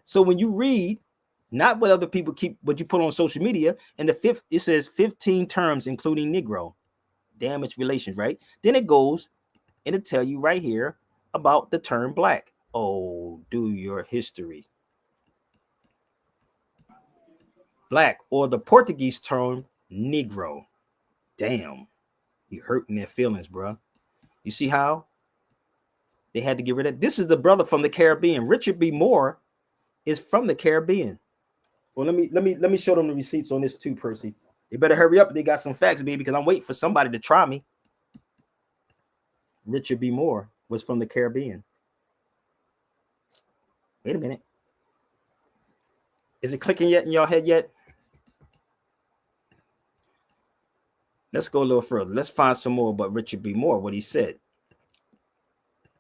So when you read, not what other people keep, what you put on social media, and it says 15 terms, including Negro, damaged relations, right? Then it goes and it tell you right here about the term black. Oh, do your history. Black, or the Portuguese term Negro. Damn, you hurting their feelings, bro. You see how they had to get rid of it? This is the brother from the Caribbean. Richard B. Moore is from the Caribbean. Well, let me show them the receipts on this too, Percy. They better hurry up. They got some facts, baby, because I'm waiting for somebody to try me. Richard B. Moore was from the Caribbean. Wait a minute. Is it clicking yet in your head yet? Let's go a little further. Let's find some more about Richard B. Moore, what he said.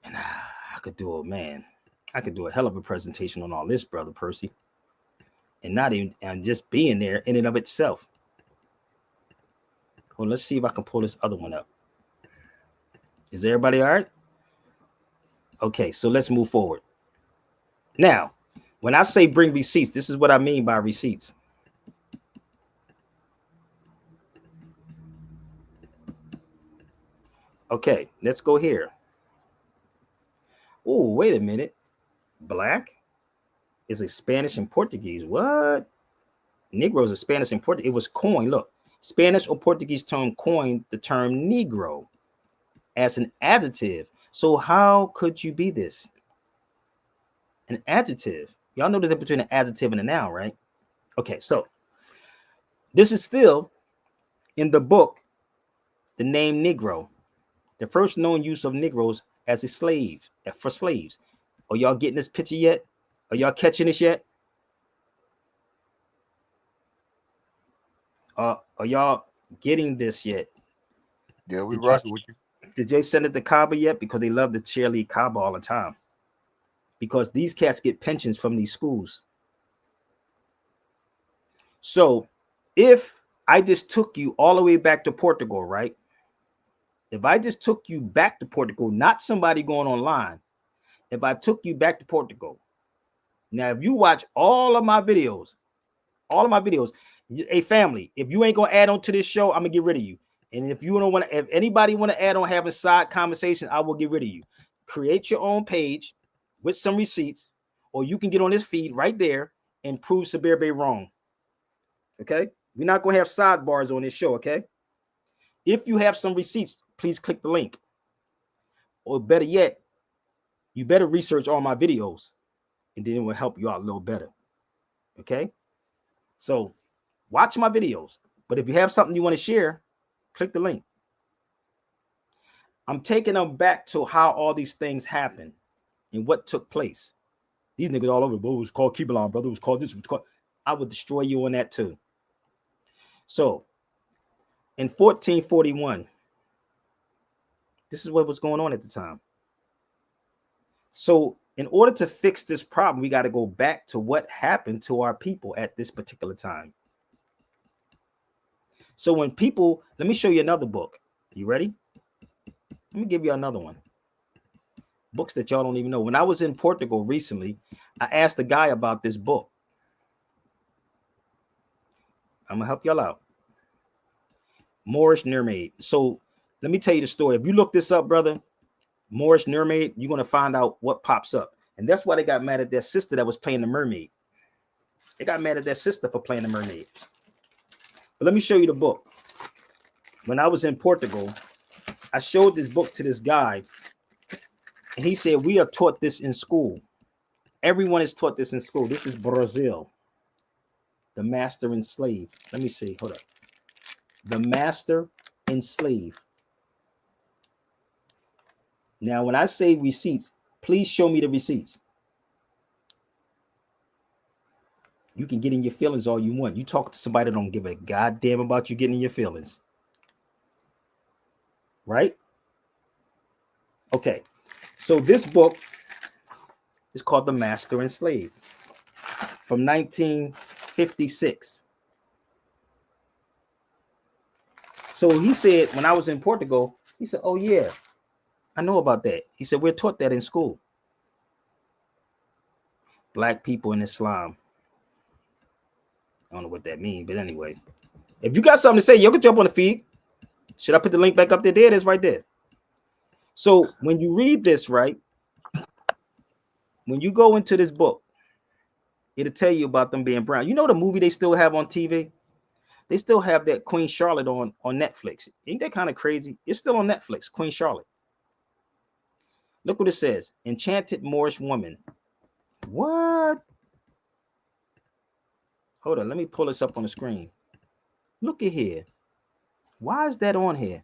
And I could do a hell of a presentation on all this, brother Percy. And just being there in and of itself. Well, let's see if I can pull this other one up. Is everybody all right? Okay, so let's move forward. Now, when I say bring receipts, this is what I mean by receipts. Okay, let's go here. Oh, wait a minute. Black is a Spanish and Portuguese. What? Negroes are Spanish and Portuguese. It was coined. Look, Spanish or Portuguese term coined the term Negro as an adjective. So how could you be this? An adjective. Y'all know the difference between an adjective and a noun, right? Okay, so this is still in the book, The Name Negro, the first known use of Negroes as a slave, for slaves. Are y'all getting this picture yet? Are y'all catching this yet? Are y'all getting this yet? Yeah, we rocking with you. Did they send it to Kaba yet? Because they love to cheerlead Kaba all the time. Because these cats get pensions from these schools. So if I just took you all the way back to Portugal, right? If I just took you back to Portugal, not somebody going online, if I took you back to Portugal, now if you watch all of my videos, hey family, if you ain't gonna add on to this show, I'm gonna get rid of you. And if you don't want to, if anybody want to add on having side conversation, I will get rid of you. Create your own page with some receipts, or you can get on this feed right there and prove Sabir Bey wrong. Okay, we're not gonna have sidebars on this show. Okay, if you have some receipts, please click the link. Or better yet, you better research all my videos, and then it will help you out a little better. Okay, so watch my videos, but if you have something you want to share, click the link. I'm taking them back to how all these things happen and what took place. These niggas all over, but it was called Kibalon, brother. It was called this. It was called. I would destroy you on that too. So, in 1441, this is what was going on at the time. So, in order to fix this problem, we got to go back to what happened to our people at this particular time. So, when people, let me show you another book. You ready? Let me give you another one. Books that y'all don't even know. When I was in Portugal recently, I asked the guy about this book. I'm gonna help y'all out. Moorish Mermaid. So let me tell you the story. If you look this up, brother, Moorish Mermaid, you're gonna find out what pops up. And that's why they got mad at their sister that was playing the mermaid. They got mad at their sister for playing the mermaid. But let me show you the book. When I was in Portugal, I showed this book to this guy, and he said, we are taught this in school. Everyone is taught this in school. This is Brazil. The Master and Slave. Let me see. Hold up. The Master and Slave. Now, when I say receipts, please show me the receipts. You can get in your feelings all you want. You talk to somebody that don't give a goddamn about you getting in your feelings. Right? Okay. So this book is called The Master and Slave from 1956. So he said, when I was in Portugal, he said, oh yeah, I know about that. He said, we're taught that in school. Black people in Islam. I don't know what that means, but anyway. If you got something to say, you can jump on the feed. Should I put the link back up there? There it is right there. So when you read this, right, when you go into this book, it'll tell you about them being brown. You know the movie they still have on TV? They still have that Queen Charlotte on Netflix. Ain't that kind of crazy? It's still on Netflix, Queen Charlotte. Look what it says. Enchanted Moorish woman. What? Hold on. Let me pull this up on the screen. Look at here. Why is that on here?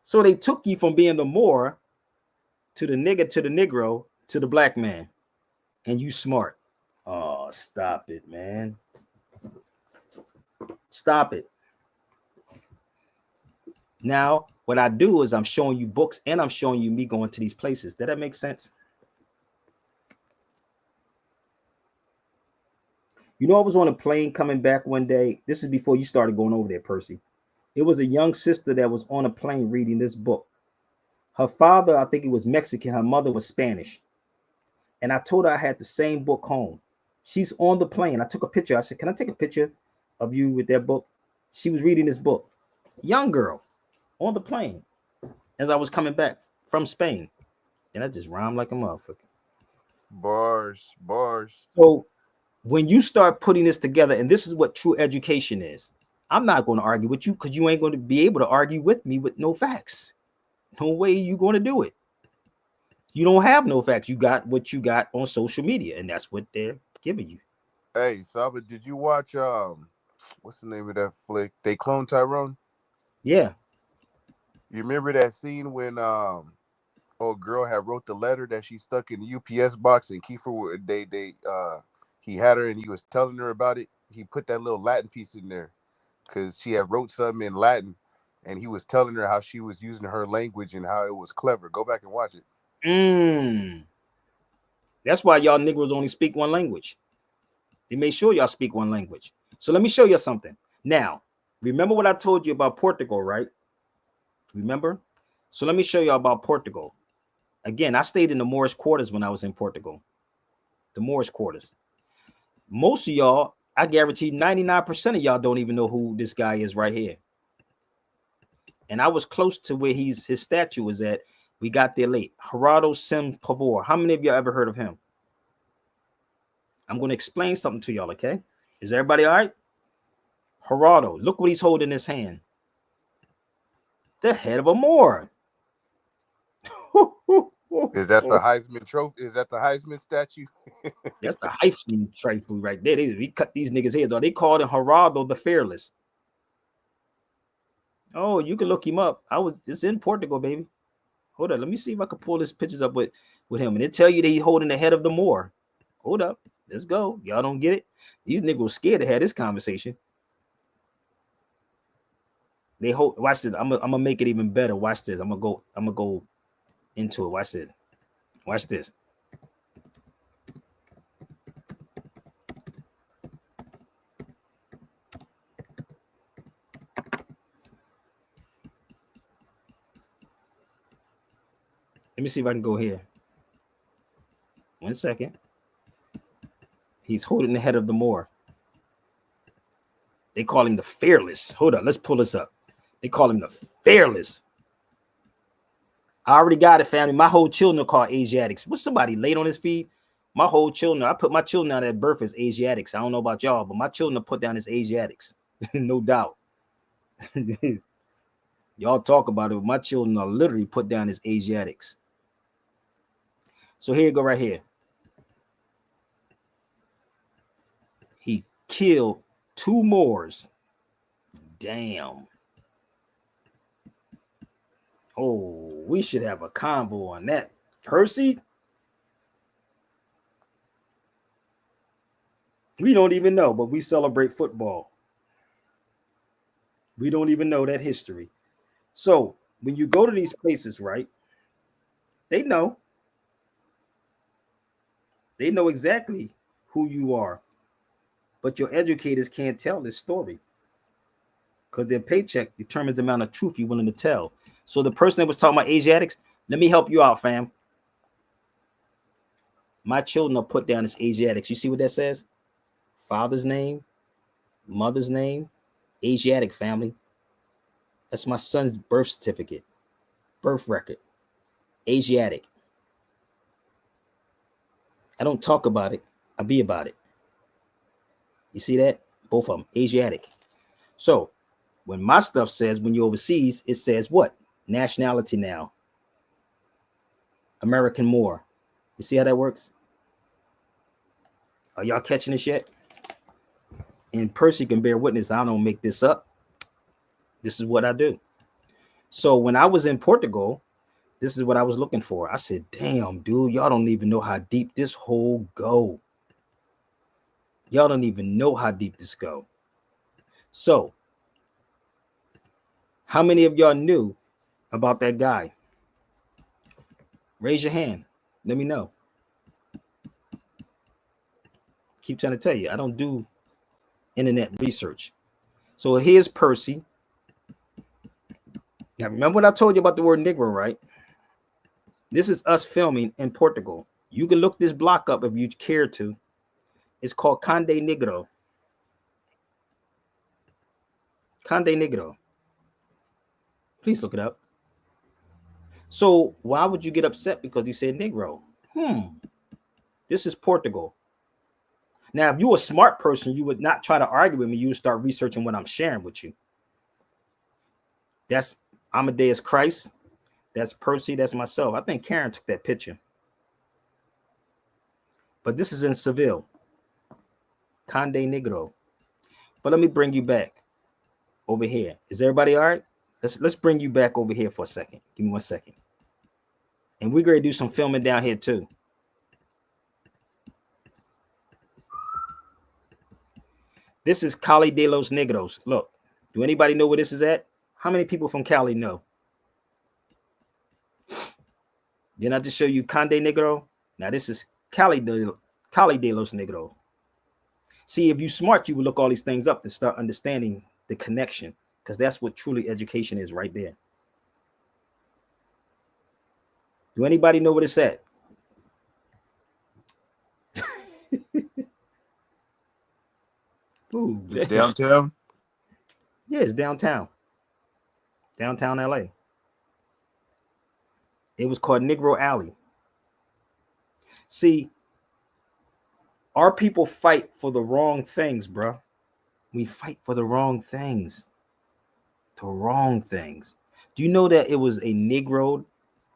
So they took you from being the Moor to the nigger to the Negro to the black man. And you smart. Oh, stop it, man. Stop it. Now, what I do is I'm showing you books and I'm showing you me going to these places. Does that make sense? You know, I was on a plane coming back one day. This is before you started going over there, Percy. It was a young sister that was on a plane reading this book. Her father, I think he was Mexican. Her mother was Spanish. And I told her I had the same book home. She's on the plane. I took a picture. I said, can I take a picture of you with that book? She was reading this book. Young girl on the plane as I was coming back from Spain. And I just rhyme like a motherfucker. Bars. So when you start putting this together, and this is what true education is, I'm not going to argue with you because you ain't going to be able to argue with me with no facts. No way you going to do it. You don't have no facts. You got what you got on social media, and that's what they're giving you. Hey, Saba, did you watch what's the name of that flick? They Clone Tyrone? Yeah. You remember that scene when old girl had wrote the letter that she stuck in the UPS box, and Kiefer he had her and he was telling her about it. He put that little Latin piece in there because she had wrote something in Latin, and he was telling her how she was using her language and how it was clever. Go back and watch it. That's why y'all Negroes only speak one language. They make sure y'all speak one language. So let me show you something. Now, remember what I told you about Portugal, right? Remember? So let me show you about Portugal. Again, I stayed in the Moorish quarters when I was in Portugal. The Moorish quarters. Most of y'all, I guarantee 99% of y'all don't even know who this guy is right here. And I was close to where his statue is at. We got there late. Gerardo Sem Pavor. How many of y'all ever heard of him? I'm going to explain something to y'all, okay? Is everybody all right? Gerardo, look what he's holding in his hand. The head of a Moor. Is that the Heisman trophy? Is that the Heisman statue? That's the Heisman trophy right there. We cut these niggas' heads off. They called him Gerardo the Fearless. Oh, you can look him up. It's in Portugal, baby. Hold up. Let me see if I can pull his pictures up with him. And it tell you that he's holding the head of the Moor. Hold up. Let's go. Y'all don't get it? These niggas scared to have this conversation. Watch this. I'm gonna make it even better. Watch this. I'm gonna go into it. Watch this. Watch this. Let me see if I can go here. 1 second. He's holding the head of the Moor. They call him the Fearless. Hold up. Let's pull this up. They call him the Fearless. I already got it, family. My whole children are called Asiatics. Was somebody late on his feed? My whole children, I put my children out at birth as Asiatics. I don't know about y'all, but my children are put down as Asiatics. No doubt. Y'all talk about it, but my children are literally put down as Asiatics. So here you go right here. He killed 2 Moors. Damn. Oh, we should have a convo on that. Percy? We don't even know, but we celebrate football. We don't even know that history. So when you go to these places, right, they know. They know exactly who you are. But your educators can't tell this story because their paycheck determines the amount of truth you're willing to tell. So the person that was talking about Asiatics, let me help you out, fam. My children are put down as Asiatics. You see what that says? Father's name, mother's name, Asiatic family. That's my son's birth certificate, birth record, Asiatic. I don't talk about it. I be about it. You see that? Both of them, Asiatic. So when my stuff says when you're overseas, it says what? Nationality now. American Moor. You see how that works? Are y'all catching this yet? And Percy can bear witness. I don't make this up. This is what I do. So when I was in Portugal, this is what I was looking for. I said, damn, dude, y'all don't even know how deep this hole go. Y'all don't even know how deep this go. So how many of y'all knew about that guy? Raise your hand. Let me know. Keep trying to tell you, I don't do internet research. So here's Percy. Now, remember what I told you about the word Negro, right? This is us filming in Portugal. You can look this block up if you care to. It's called Conde Negro. Conde Negro. Please look it up. So why would you get upset because he said Negro? This is Portugal. Now, if you're a smart person, you would not try to argue with me. You would start researching what I'm sharing with you. That's Amadeus Christ. That's Percy. That's myself. I think Karen took that picture. But this is in Seville. Conde Negro. But let me bring you back over here. Is everybody all right? Let's bring you back over here for a second. Give me 1 second. And we're going to do some filming down here too. This is Cali de los Negros. Look, do anybody know where this is at? How many people from Cali know? Didn't I just show you Conde Negro? Now this is Cali de los Negros. See, if you're smart, you would look all these things up to start understanding the connection, because that's what truly education is right there. Do anybody know what it's at? Ooh, It's downtown? Yeah, it's downtown. Downtown LA. It was called Negro Alley. See, our people fight for the wrong things, bro. We fight for the wrong things. The wrong things. Do you know that it was a Negro?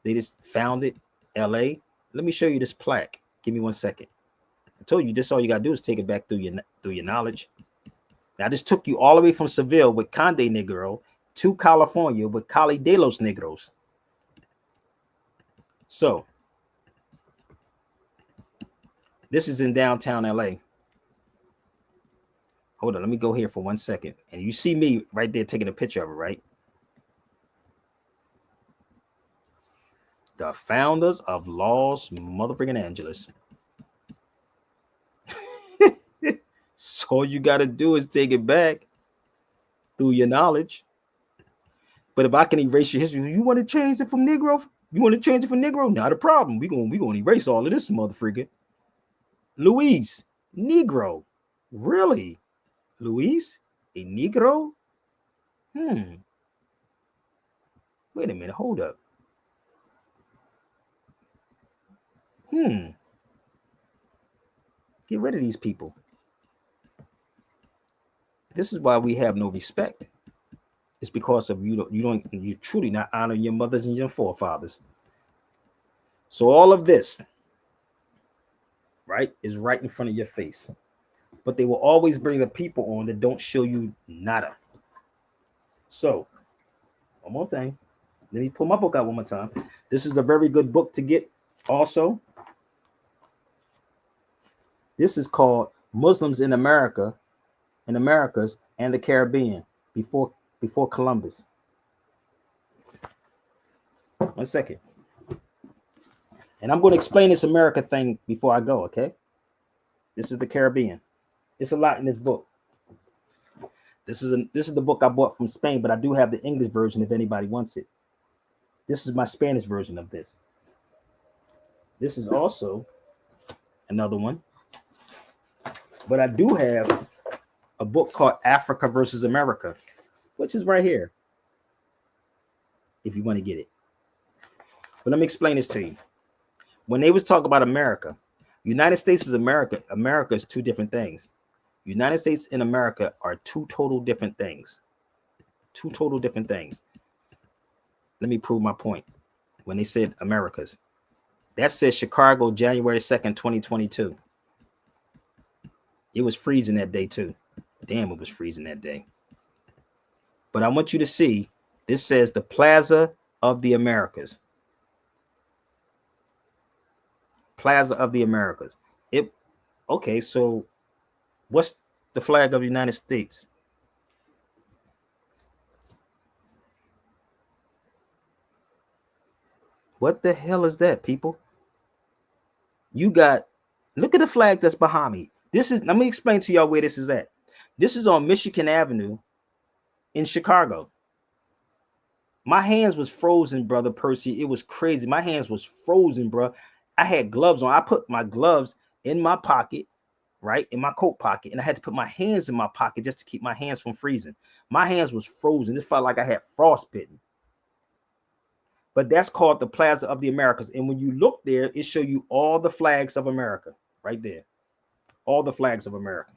They just founded LA. Let me show you this plaque. Give me 1 second. I told you this. All you gotta do is take it back through your knowledge. Now, I just took you all the way from Seville with Conde Negro to California with Cali de los Negros. So this is in downtown LA. Hold on, let me go here for 1 second. And you see me right there taking a picture of it, right? The founders of Los Motherfucking Angeles. So all you got to do is take it back through your knowledge. But if I can erase your history, you want to change it from Negro? You want to change it from Negro? Not a problem. We're gonna erase all of this, motherfucker. Luis, Negro. Really? Luis, a Negro? Wait a minute. Hold up. Get rid of these people. This is why we have no respect. It's because of you truly not honor your mothers and your forefathers. So all of this, right, is right in front of your face. But they will always bring the people on that don't show you nada. So, one more thing. Let me pull my book out one more time. This is a very good book to get also. This is called Muslims in America, in Americas and the Caribbean before Columbus. 1 second. And I'm going to explain this America thing before I go, okay? This is the Caribbean. It's a lot in this book. This is the book I bought from Spain, but I do have the English version if anybody wants it. This is my Spanish version of this. This is also another one. But I do have a book called Africa versus America, which is right here, if you want to get it. But let me explain this to you. When they was talking about America, United States is America. America is two different things. United States and America are two total different things. Two total different things. Let me prove my point. When they said Americas, that says Chicago, January 2nd, 2022. It was freezing that day too. Damn, it was freezing that day. But I want you to see, this says the Plaza of the Americas. Plaza of the Americas. Okay, so what's the flag of the United States? What the hell is that, people? You got, look at the flag that's behind me. Let me explain to y'all where this is at. This is on Michigan Avenue in Chicago. My hands was frozen, brother Percy. It was crazy. My hands was frozen, bro. I had gloves on. I put my gloves in my pocket, right? In my coat pocket. And I had to put my hands in my pocket just to keep my hands from freezing. My hands was frozen. It felt like I had frostbitten. but that's called the Plaza of the Americas. And when you look there, it show you all the flags of America right there. All the flags of America.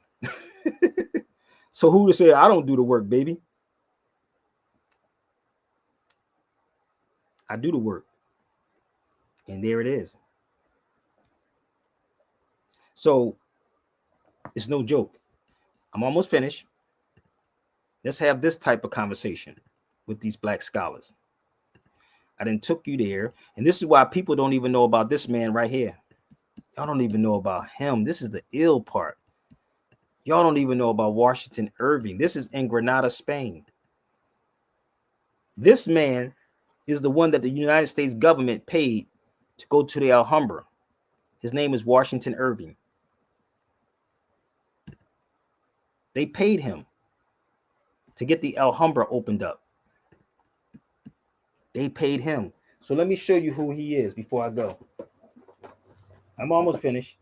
So who to say I don't do the work, baby? I do the work. And there it is. So it's no joke. I'm almost finished. Let's have this type of conversation with these black scholars. I then took you there. And this is why people don't even know about this man right here. Y'all don't even know about him. This is the ill part. Y'all don't even know about Washington Irving. This is in Granada, Spain. This man is the one that the United States government paid to go to the Alhambra. His name is Washington Irving. They paid him to get the Alhambra opened up. They paid him. So let me show you who he is before I go. I'm almost finished.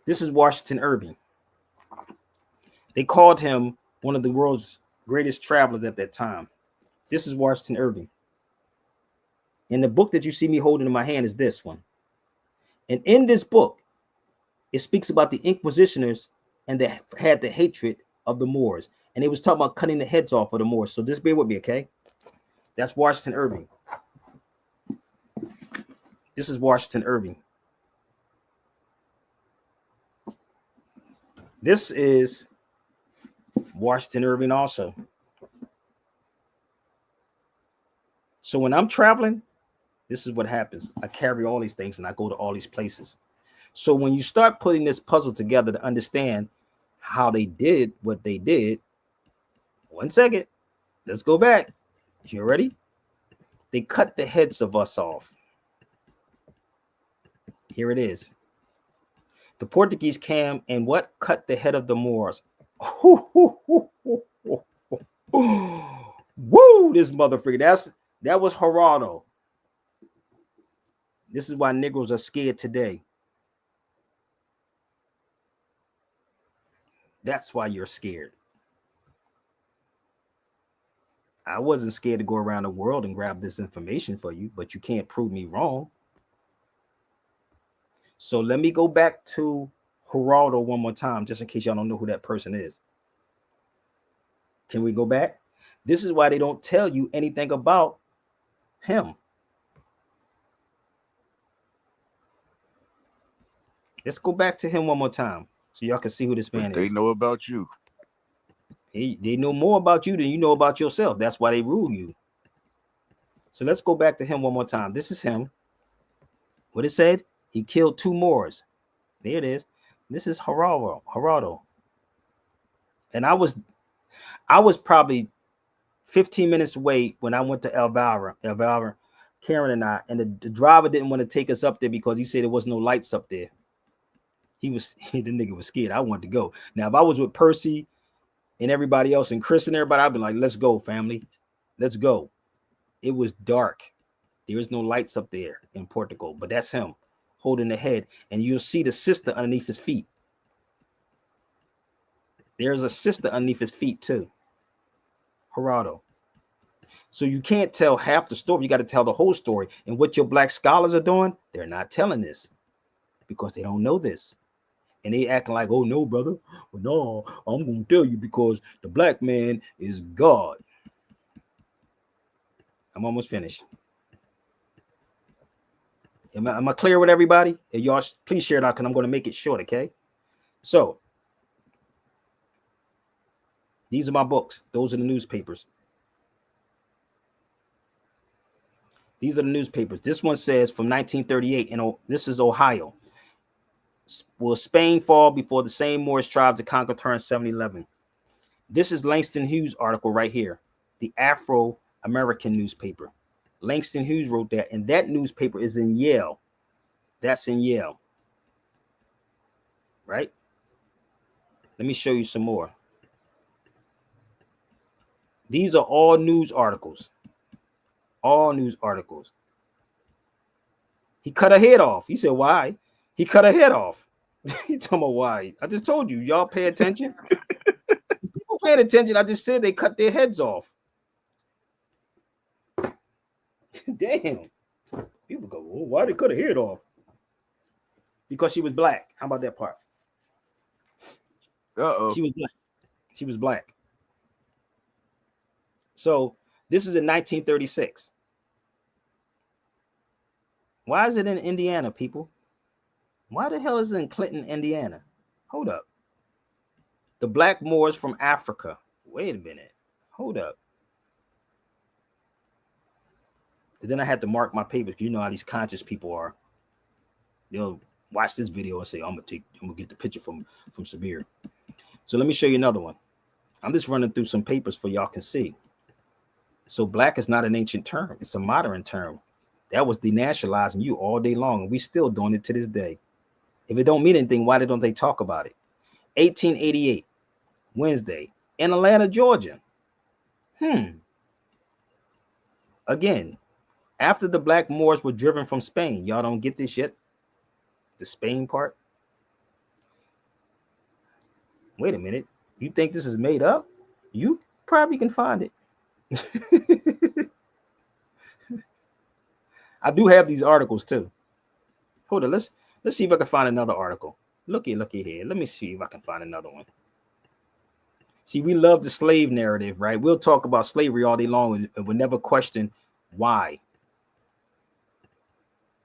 This is Washington Irving. They called him one of the world's greatest travelers at that time. This is Washington Irving. And the book that you see me holding in my hand is this one. And in this book, it speaks about the Inquisitioners and they had the hatred of the Moors. And they was talking about cutting the heads off of the Moors. So just bear with me, okay? That's Washington Irving. This is Washington Irving. This is Washington Irving also. So when I'm traveling, this is what happens. I carry all these things and I go to all these places. So when you start putting this puzzle together to understand how they did what they did, 1 second, let's go back. You ready? They cut the heads of us off. Here it is. The Portuguese came and what? Cut the head of the Moors. Woo, this motherfucker. That was Geraldo. This is why Negroes are scared today. That's why you're scared. I wasn't scared to go around the world and grab this information for you, but you can't prove me wrong. So let me go back to Geraldo one more time, just in case y'all don't know who that person is. Can we go back? This is why they don't tell you anything about him. Let's go back to him one more time so y'all can see who this man is. They know about you. They know more about you than you know about yourself. That's why they rule you. So let's go back to him one more time. This is him. What it said? He killed 2 Moors. There it is. This is Geraldo. And I was probably 15 minutes away when I went to El Valra, Karen and I, and the driver didn't want to take us up there because he said there was no lights up there. The nigga was scared. I wanted to go. Now, if I was with Percy and everybody else and Chris and everybody, I'd be like, let's go, family. Let's go. It was dark. There is no lights up there in Portugal, but that's him holding the head. And you'll see the sister underneath his feet. There's a sister underneath his feet too. Geraldo. So you can't tell half the story. You got to tell the whole story. And what your black scholars are doing, they're not telling this because they don't know this. And they acting like, oh no, brother. Well, no, I'm going to tell you because the black man is God. I'm almost finished. Am I clear with everybody? And y'all, please share it out because I'm going to make it short, okay? So, these are my books. Those are the newspapers. These are the newspapers. This one says from 1938, and this is Ohio. Will Spain fall before the same Moorish tribes to conquer her in 711? This is Langston Hughes' article right here, the Afro-American newspaper. Langston Hughes wrote that, and that newspaper is in Yale. That's in Yale. Right? Let me show you some more. These are all news articles. All news articles. He cut her head off. He said, why? He cut her head off. He talking about why? I just told you. Y'all pay attention. People paying attention. I just said they cut their heads off. Damn. People go, well, why they cut her head off? Because she was black. How about that part? Uh-oh. She was black. She was black. So this is in 1936. Why is it in Indiana, people? Why the hell is it in Clinton, Indiana? Hold up. The black Moors from Africa. Wait a minute. Hold up. And then I had to mark my papers. You know how these conscious people are. They'll watch this video and say, I'm gonna get the picture from Sabir. So let me show you another one. I'm just running through some papers for y'all can see. So black is not an ancient term. It's a modern term. That was denationalizing you all day long. And we still doing it to this day. If it don't mean anything, why don't they talk about it? 1888, Wednesday, in Atlanta, Georgia. Again, after the black Moors were driven from Spain. Y'all don't get this yet? The Spain part? Wait a minute. You think this is made up? You probably can find it. I do have these articles too. Hold on, let's see if I can find another article. Looky here. Let me see if I can find another one. See, we love the slave narrative, right? We'll talk about slavery all day long and we'll never question why.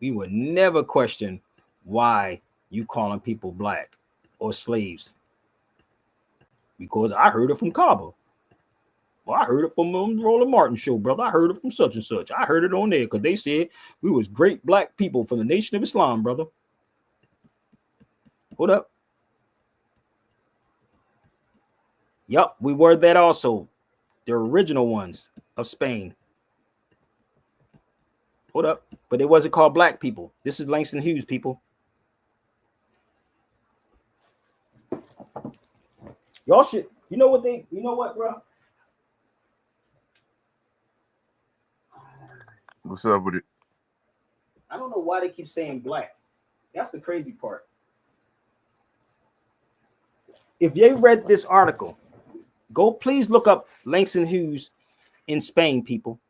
We would never question why you calling people black or slaves. Because I heard it from Cabo. Well, I heard it from Roland Martin show, brother. I heard it from such and such. I heard it on there because they said we was great black people from the Nation of Islam, brother. Hold up. Yup, we were that also. The original ones of Spain. Hold up. But it wasn't called black people. This is Langston Hughes, people. Y'all should, you know what, bro? What's up with it? I don't know why they keep saying black. That's the crazy part. If you read this article, go please look up Langston Hughes in Spain, people.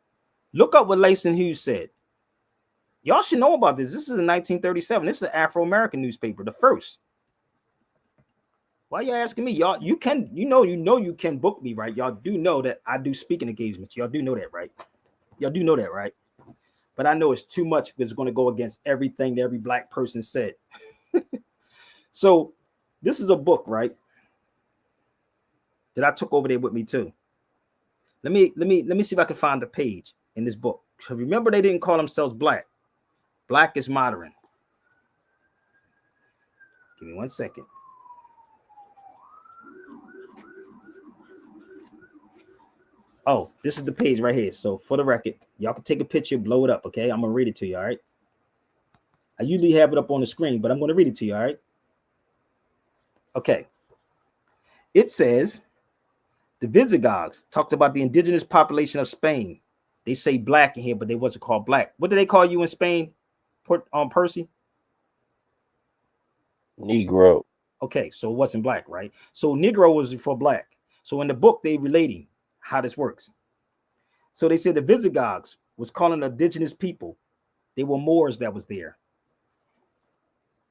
Look up what Langston Hughes said. Y'all should know about this. This is in 1937. This is an Afro-American newspaper, the first. Why you asking me? Y'all, you know you can book me, right? Y'all do know that I do speaking engagements. Y'all do know that, right? Y'all do know that, right? But I know it's too much if it's going to go against everything that every black person said. So this is a book, right? That I took over there with me too. Let me see if I can find the page in this book. So remember, they didn't call themselves black. Black is modern. Give me 1 second. Oh, this is the page right here. So for the record, y'all can take a picture, blow it up, okay? I'm going to read it to you, all right? I usually have it up on the screen, but I'm going to read it to you, all right? Okay. It says, the Visigoths talked about the indigenous population of Spain. They say black in here, but they wasn't called black. What do they call you in Spain, Percy? Negro. Okay, so it wasn't black, right? So Negro was for black. So in the book, they relating how this works. So they said the Visigoths was calling indigenous people. They were Moors that was there.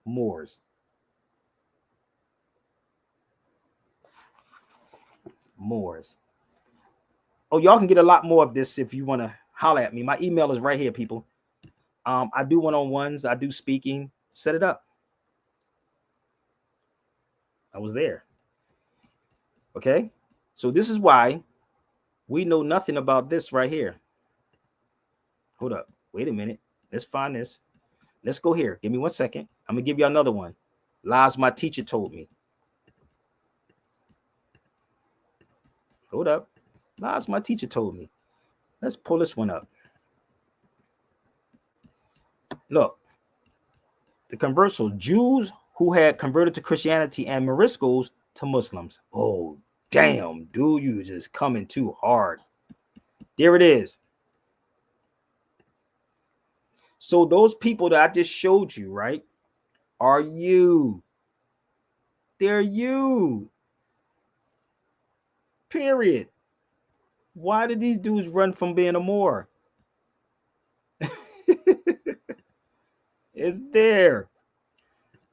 Moors. Moors. Oh, y'all can get a lot more of this if you want to holler at me. My email is right here, people. I do one-on-ones. I do speaking. Set it up. I was there. Okay. So this is why we know nothing about this right here. Hold up. Wait a minute. Let's find this. Let's go here. Give me 1 second. I'm going to give you another one. Lies my teacher told me. Hold up. Lies my teacher told me. Let's pull this one up. Look. The converso, Jews who had converted to Christianity and Moriscos to Muslims. Oh, damn, dude, you just coming too hard. There it is. So those people that I just showed you, right, are you. They're you. Period. Why did these dudes run from being a Moor? It's there.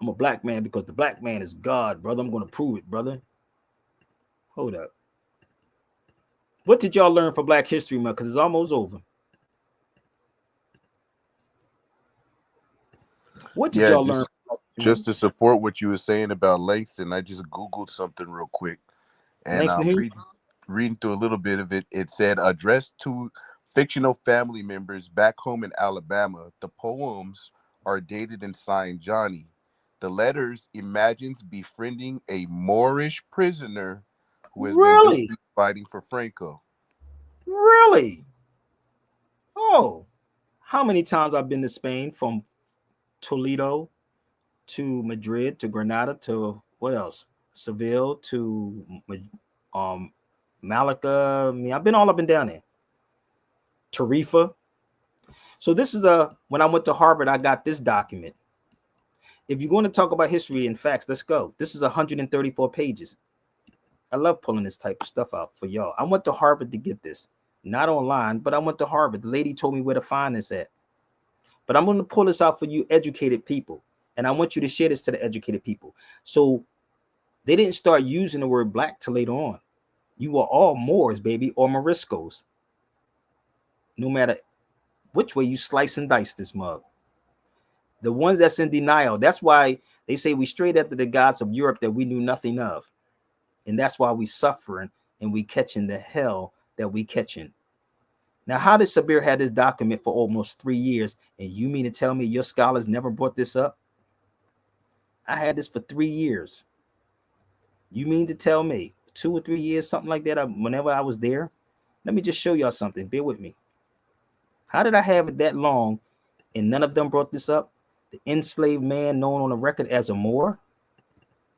I'm a black man because the black man is God, brother. I'm going to prove it, brother. Hold up. What did y'all learn for Black History Month? Because it's almost over. What did Yeah, y'all learn? just to support what you were saying about Langston, I just Googled something real quick. And Langston who? reading through a little bit of it, it said addressed to fictional family members back home in Alabama. The poems are dated and signed Johnny. The letters imagines befriending a Moorish prisoner who has been Really? fighting for Franco. Really? Oh, how many times I've been to Spain, from Toledo to Madrid to Granada to what else? Seville to Malaga. I mean, I've been all up and down there. Tarifa. So this is when I went to Harvard, I got this document. If you're going to talk about history and facts, let's go. This is 134 pages. I love pulling this type of stuff out for y'all. I went to Harvard to get this, not online, but I went to Harvard. The lady told me where to find this at. But I'm going to pull this out for you educated people. And I want you to share this to the educated people. So they didn't start using the word black till later on. You were all Moors, baby, or Moriscos. No matter which way you slice and dice this mug. The ones that's in denial, that's why they say we straight after the gods of Europe that we knew nothing of. And that's why we suffering and we catching the hell that we catching. Now, how did Sabir have this document for almost 3 years? And you mean to tell me your scholars never brought this up? I had this for 3 years. You mean to tell me 2 or 3 years, something like that, whenever I was there? Let me just show y'all something. Bear with me. How did I have it that long and none of them brought this up? The enslaved man known on the record as a Moor?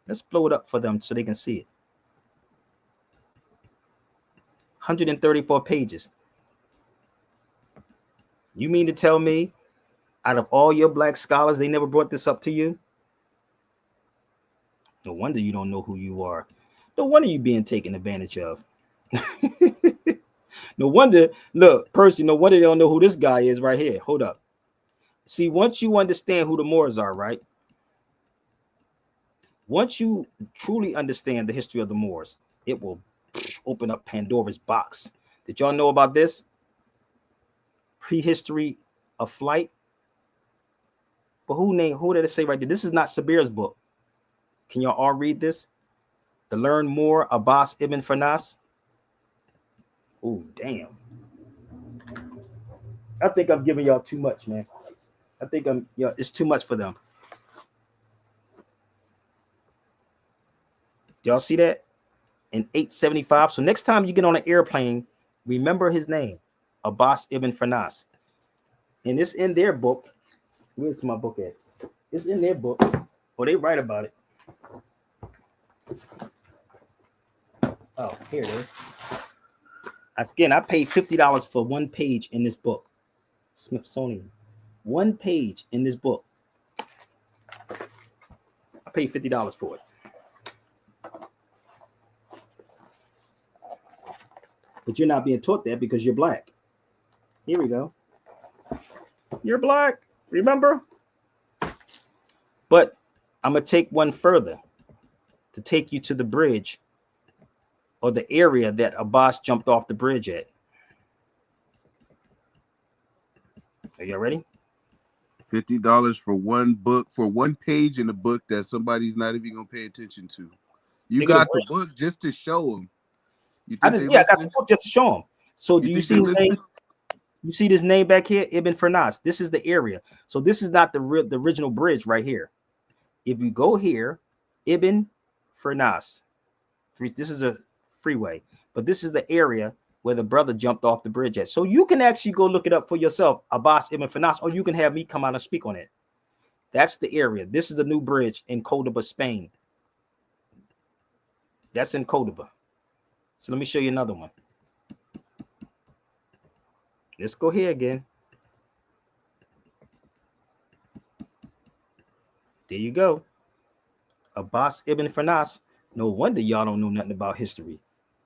Let's blow it up for them so they can see it. 134 pages. You mean to tell me out of all your black scholars, they never brought this up to you? No wonder you don't know who you are. No wonder you being taken advantage of. No wonder, look, Percy, no wonder they don't know who this guy is right here. Hold up. See, once you understand who the Moors are, right? Once you truly understand the history of the Moors, it will open up Pandora's box. Did y'all know about this? Prehistory of flight. But who did it say right there? This is not Sabir's book. Can y'all all read this? To learn more, Abbas ibn Firnas. Oh, damn. I think I'm giving y'all too much, man. I think it's too much for them. Y'all see that? In 875. So next time you get on an airplane, remember his name, Abbas ibn Firnas. And it's in their book. Where's my book at? It's in their book. Oh, they write about it. Oh, here it is. Again, I paid $50 for one page in this book. Smithsonian. One page in this book. I paid $50 for it. But you're not being taught that because you're black. Here we go. You're black, remember? But I'm going to take one further to take you to the bridge or the area that Abbas jumped off the bridge at. Are y'all ready? $50 for one book, for one page in the book that somebody's not even going to pay attention to. You got the book just to show them. I got the book just to show them. So do you see his name? You see this name back here, Ibn Firnas. This is the area. So this is not the original bridge right here. If you go here, Ibn Firnas. This is a freeway, but this is the area where the brother jumped off the bridge at. So you can actually go look it up for yourself, Abbas ibn Firnas, or you can have me come out and speak on it. That's the area. This is the new bridge in Cordoba, Spain. That's in Cordoba. So let me show you another one. Let's go here again. There you go. Abbas ibn Firnas. No wonder y'all don't know nothing about history.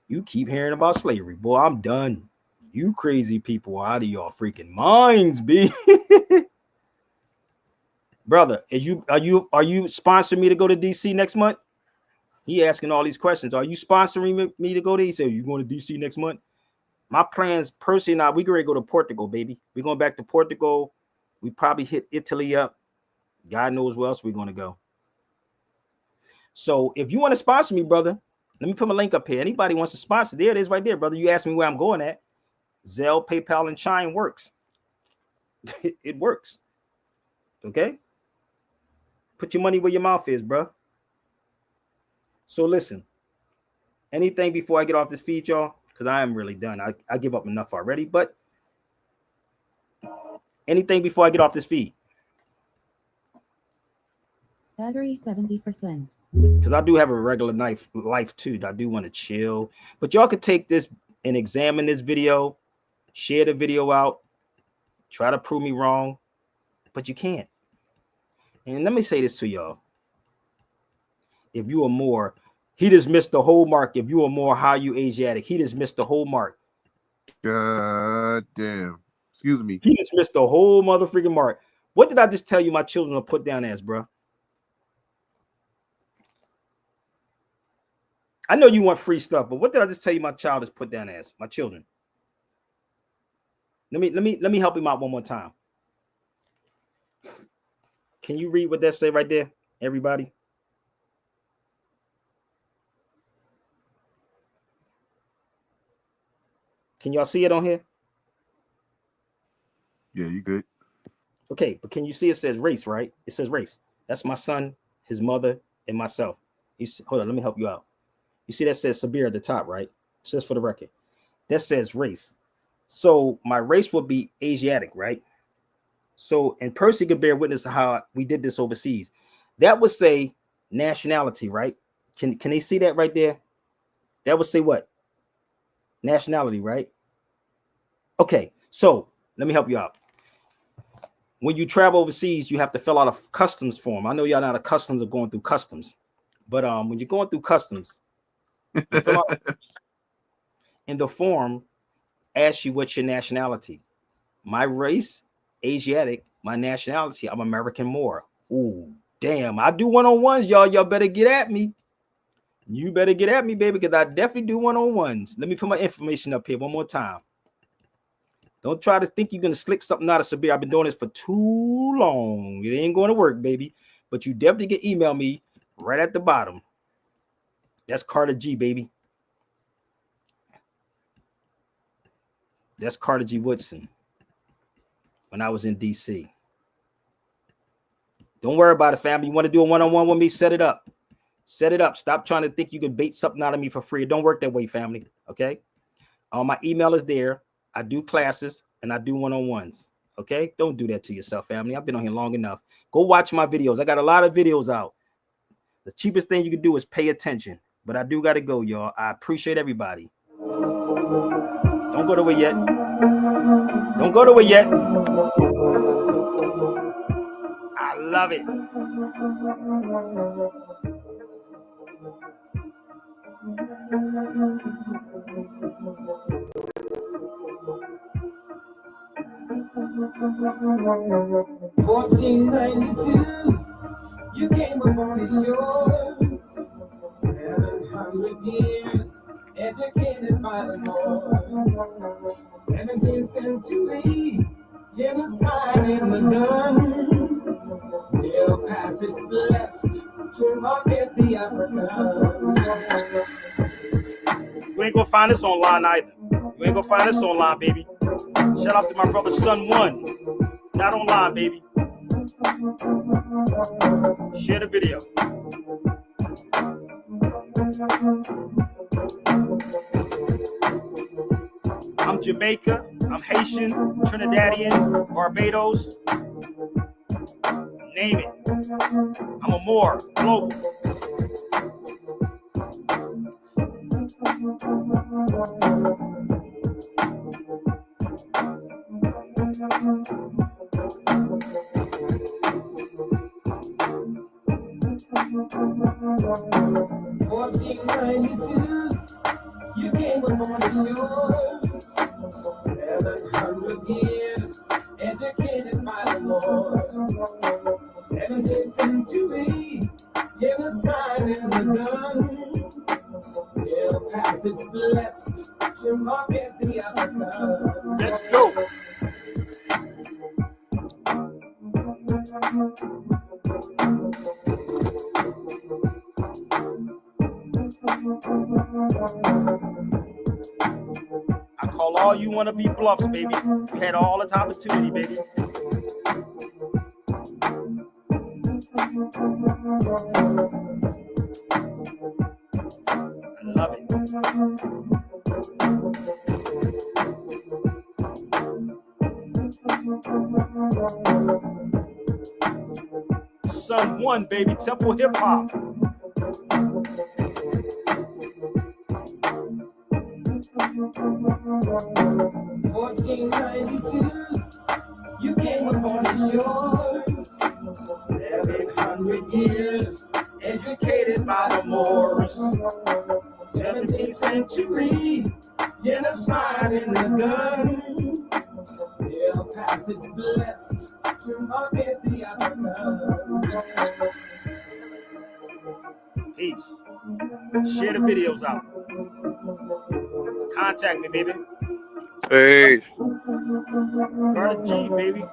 You keep hearing about slavery. Boy, I'm done. You crazy people are out of your freaking minds, B. Brother, are you sponsoring me to go to DC next month? He asking all these questions. Are you sponsoring me to go there? He said, you going to DC next month? My plans, Percy and I, we going to go to Portugal, baby. We're going back to Portugal. We probably hit Italy up. God knows where else we're going to go. So if you want to sponsor me, brother, let me put my link up here. Anybody wants to sponsor, there it is right there, brother. You ask me where I'm going at. Zelle, PayPal, and Chime works. It works. Okay? Put your money where your mouth is, bro. So listen, anything before I get off this feed, y'all, because I am really done. I give up enough already, but anything before I get off this feed. Battery 70%. Because I do have a regular life too. I do want to chill. But y'all could take this and examine this video, share the video out, try to prove me wrong, but you can't. And let me say this to y'all. If you are more, he just missed the whole mark. If you are more, how you Asiatic? He just missed the whole mark. God damn. Excuse me. He just missed the whole motherfucking mark. What did I just tell you my children will put down as, bro? I know you want free stuff, but what did I just tell you my child is put down as? My children. Let me help him out one more time. Can you read what that say right there, everybody? Can y'all see it on here? Yeah, you good. Okay, but can you see it says race, right? It says race. That's my son, his mother, and myself. Hold on, let me help you out. You see that says Sabir at the top, right? Just for the record. That says race. So my race would be Asiatic, right? So, and Percy could bear witness to how we did this overseas. That would say nationality, right? Can they see that right there? That would say what? Nationality, right? Okay, so let me help you out. When you travel overseas, you have to fill out a customs form. I know y'all not accustomed to going through customs, but when you're going through customs, you fill out, and the form asks you what's your nationality. My race, Asiatic. My nationality, I'm American Moor. Ooh, damn! I do one-on-ones, y'all. Y'all better get at me. You better get at me, baby, because I definitely do one-on-ones. Let me put my information up here one more time. Don't try to think you're going to slick something out of Sabir. I've been doing this for too long. It ain't going to work, baby. But you definitely can email me right at the bottom. That's Carter G, baby. That's Carter G. Woodson when I was in D.C. Don't worry about it, family. You want to do a one-on-one with me? Set it up. Set it up. Stop trying to think you can bait something out of me for free. It don't work that way, family. Okay? My email is there. I do classes and I do one-on-ones. Okay? Don't do that to yourself, family. I've been on here long enough. Go watch my videos. I got a lot of videos out. The cheapest thing you can do is pay attention. But I do got to go, y'all. I appreciate everybody. Don't go away yet. Don't go away yet. I love it. $14.92, you came up on the shores. 700 years, educated by the Moors. 17th century, genocide in the gun. Their passage blessed to market the Africans. You ain't gonna find this online either. You ain't gonna find this online, baby. Shout out to my brother Son One. Not online, baby. Share the video. I'm Jamaica. I'm Haitian, Trinidadian, Barbados. Name it. I'm a Moor. Global. $14.92, you came upon the shores. 700 years, educated by the Moors. Genocide in the gun. El passage blessed to market the African. Let's go. I call all you want to be bluffs, baby. You had all the opportunity, baby. I love it. Son 1, baby. Temple Hip Hop. You came upon the shores, 700 years, educated by the Moors. 17th century, genocide in the gun. El passage blessed to market the African. Peace. Share the videos out. Contact me, baby. Peace. Carter G, baby.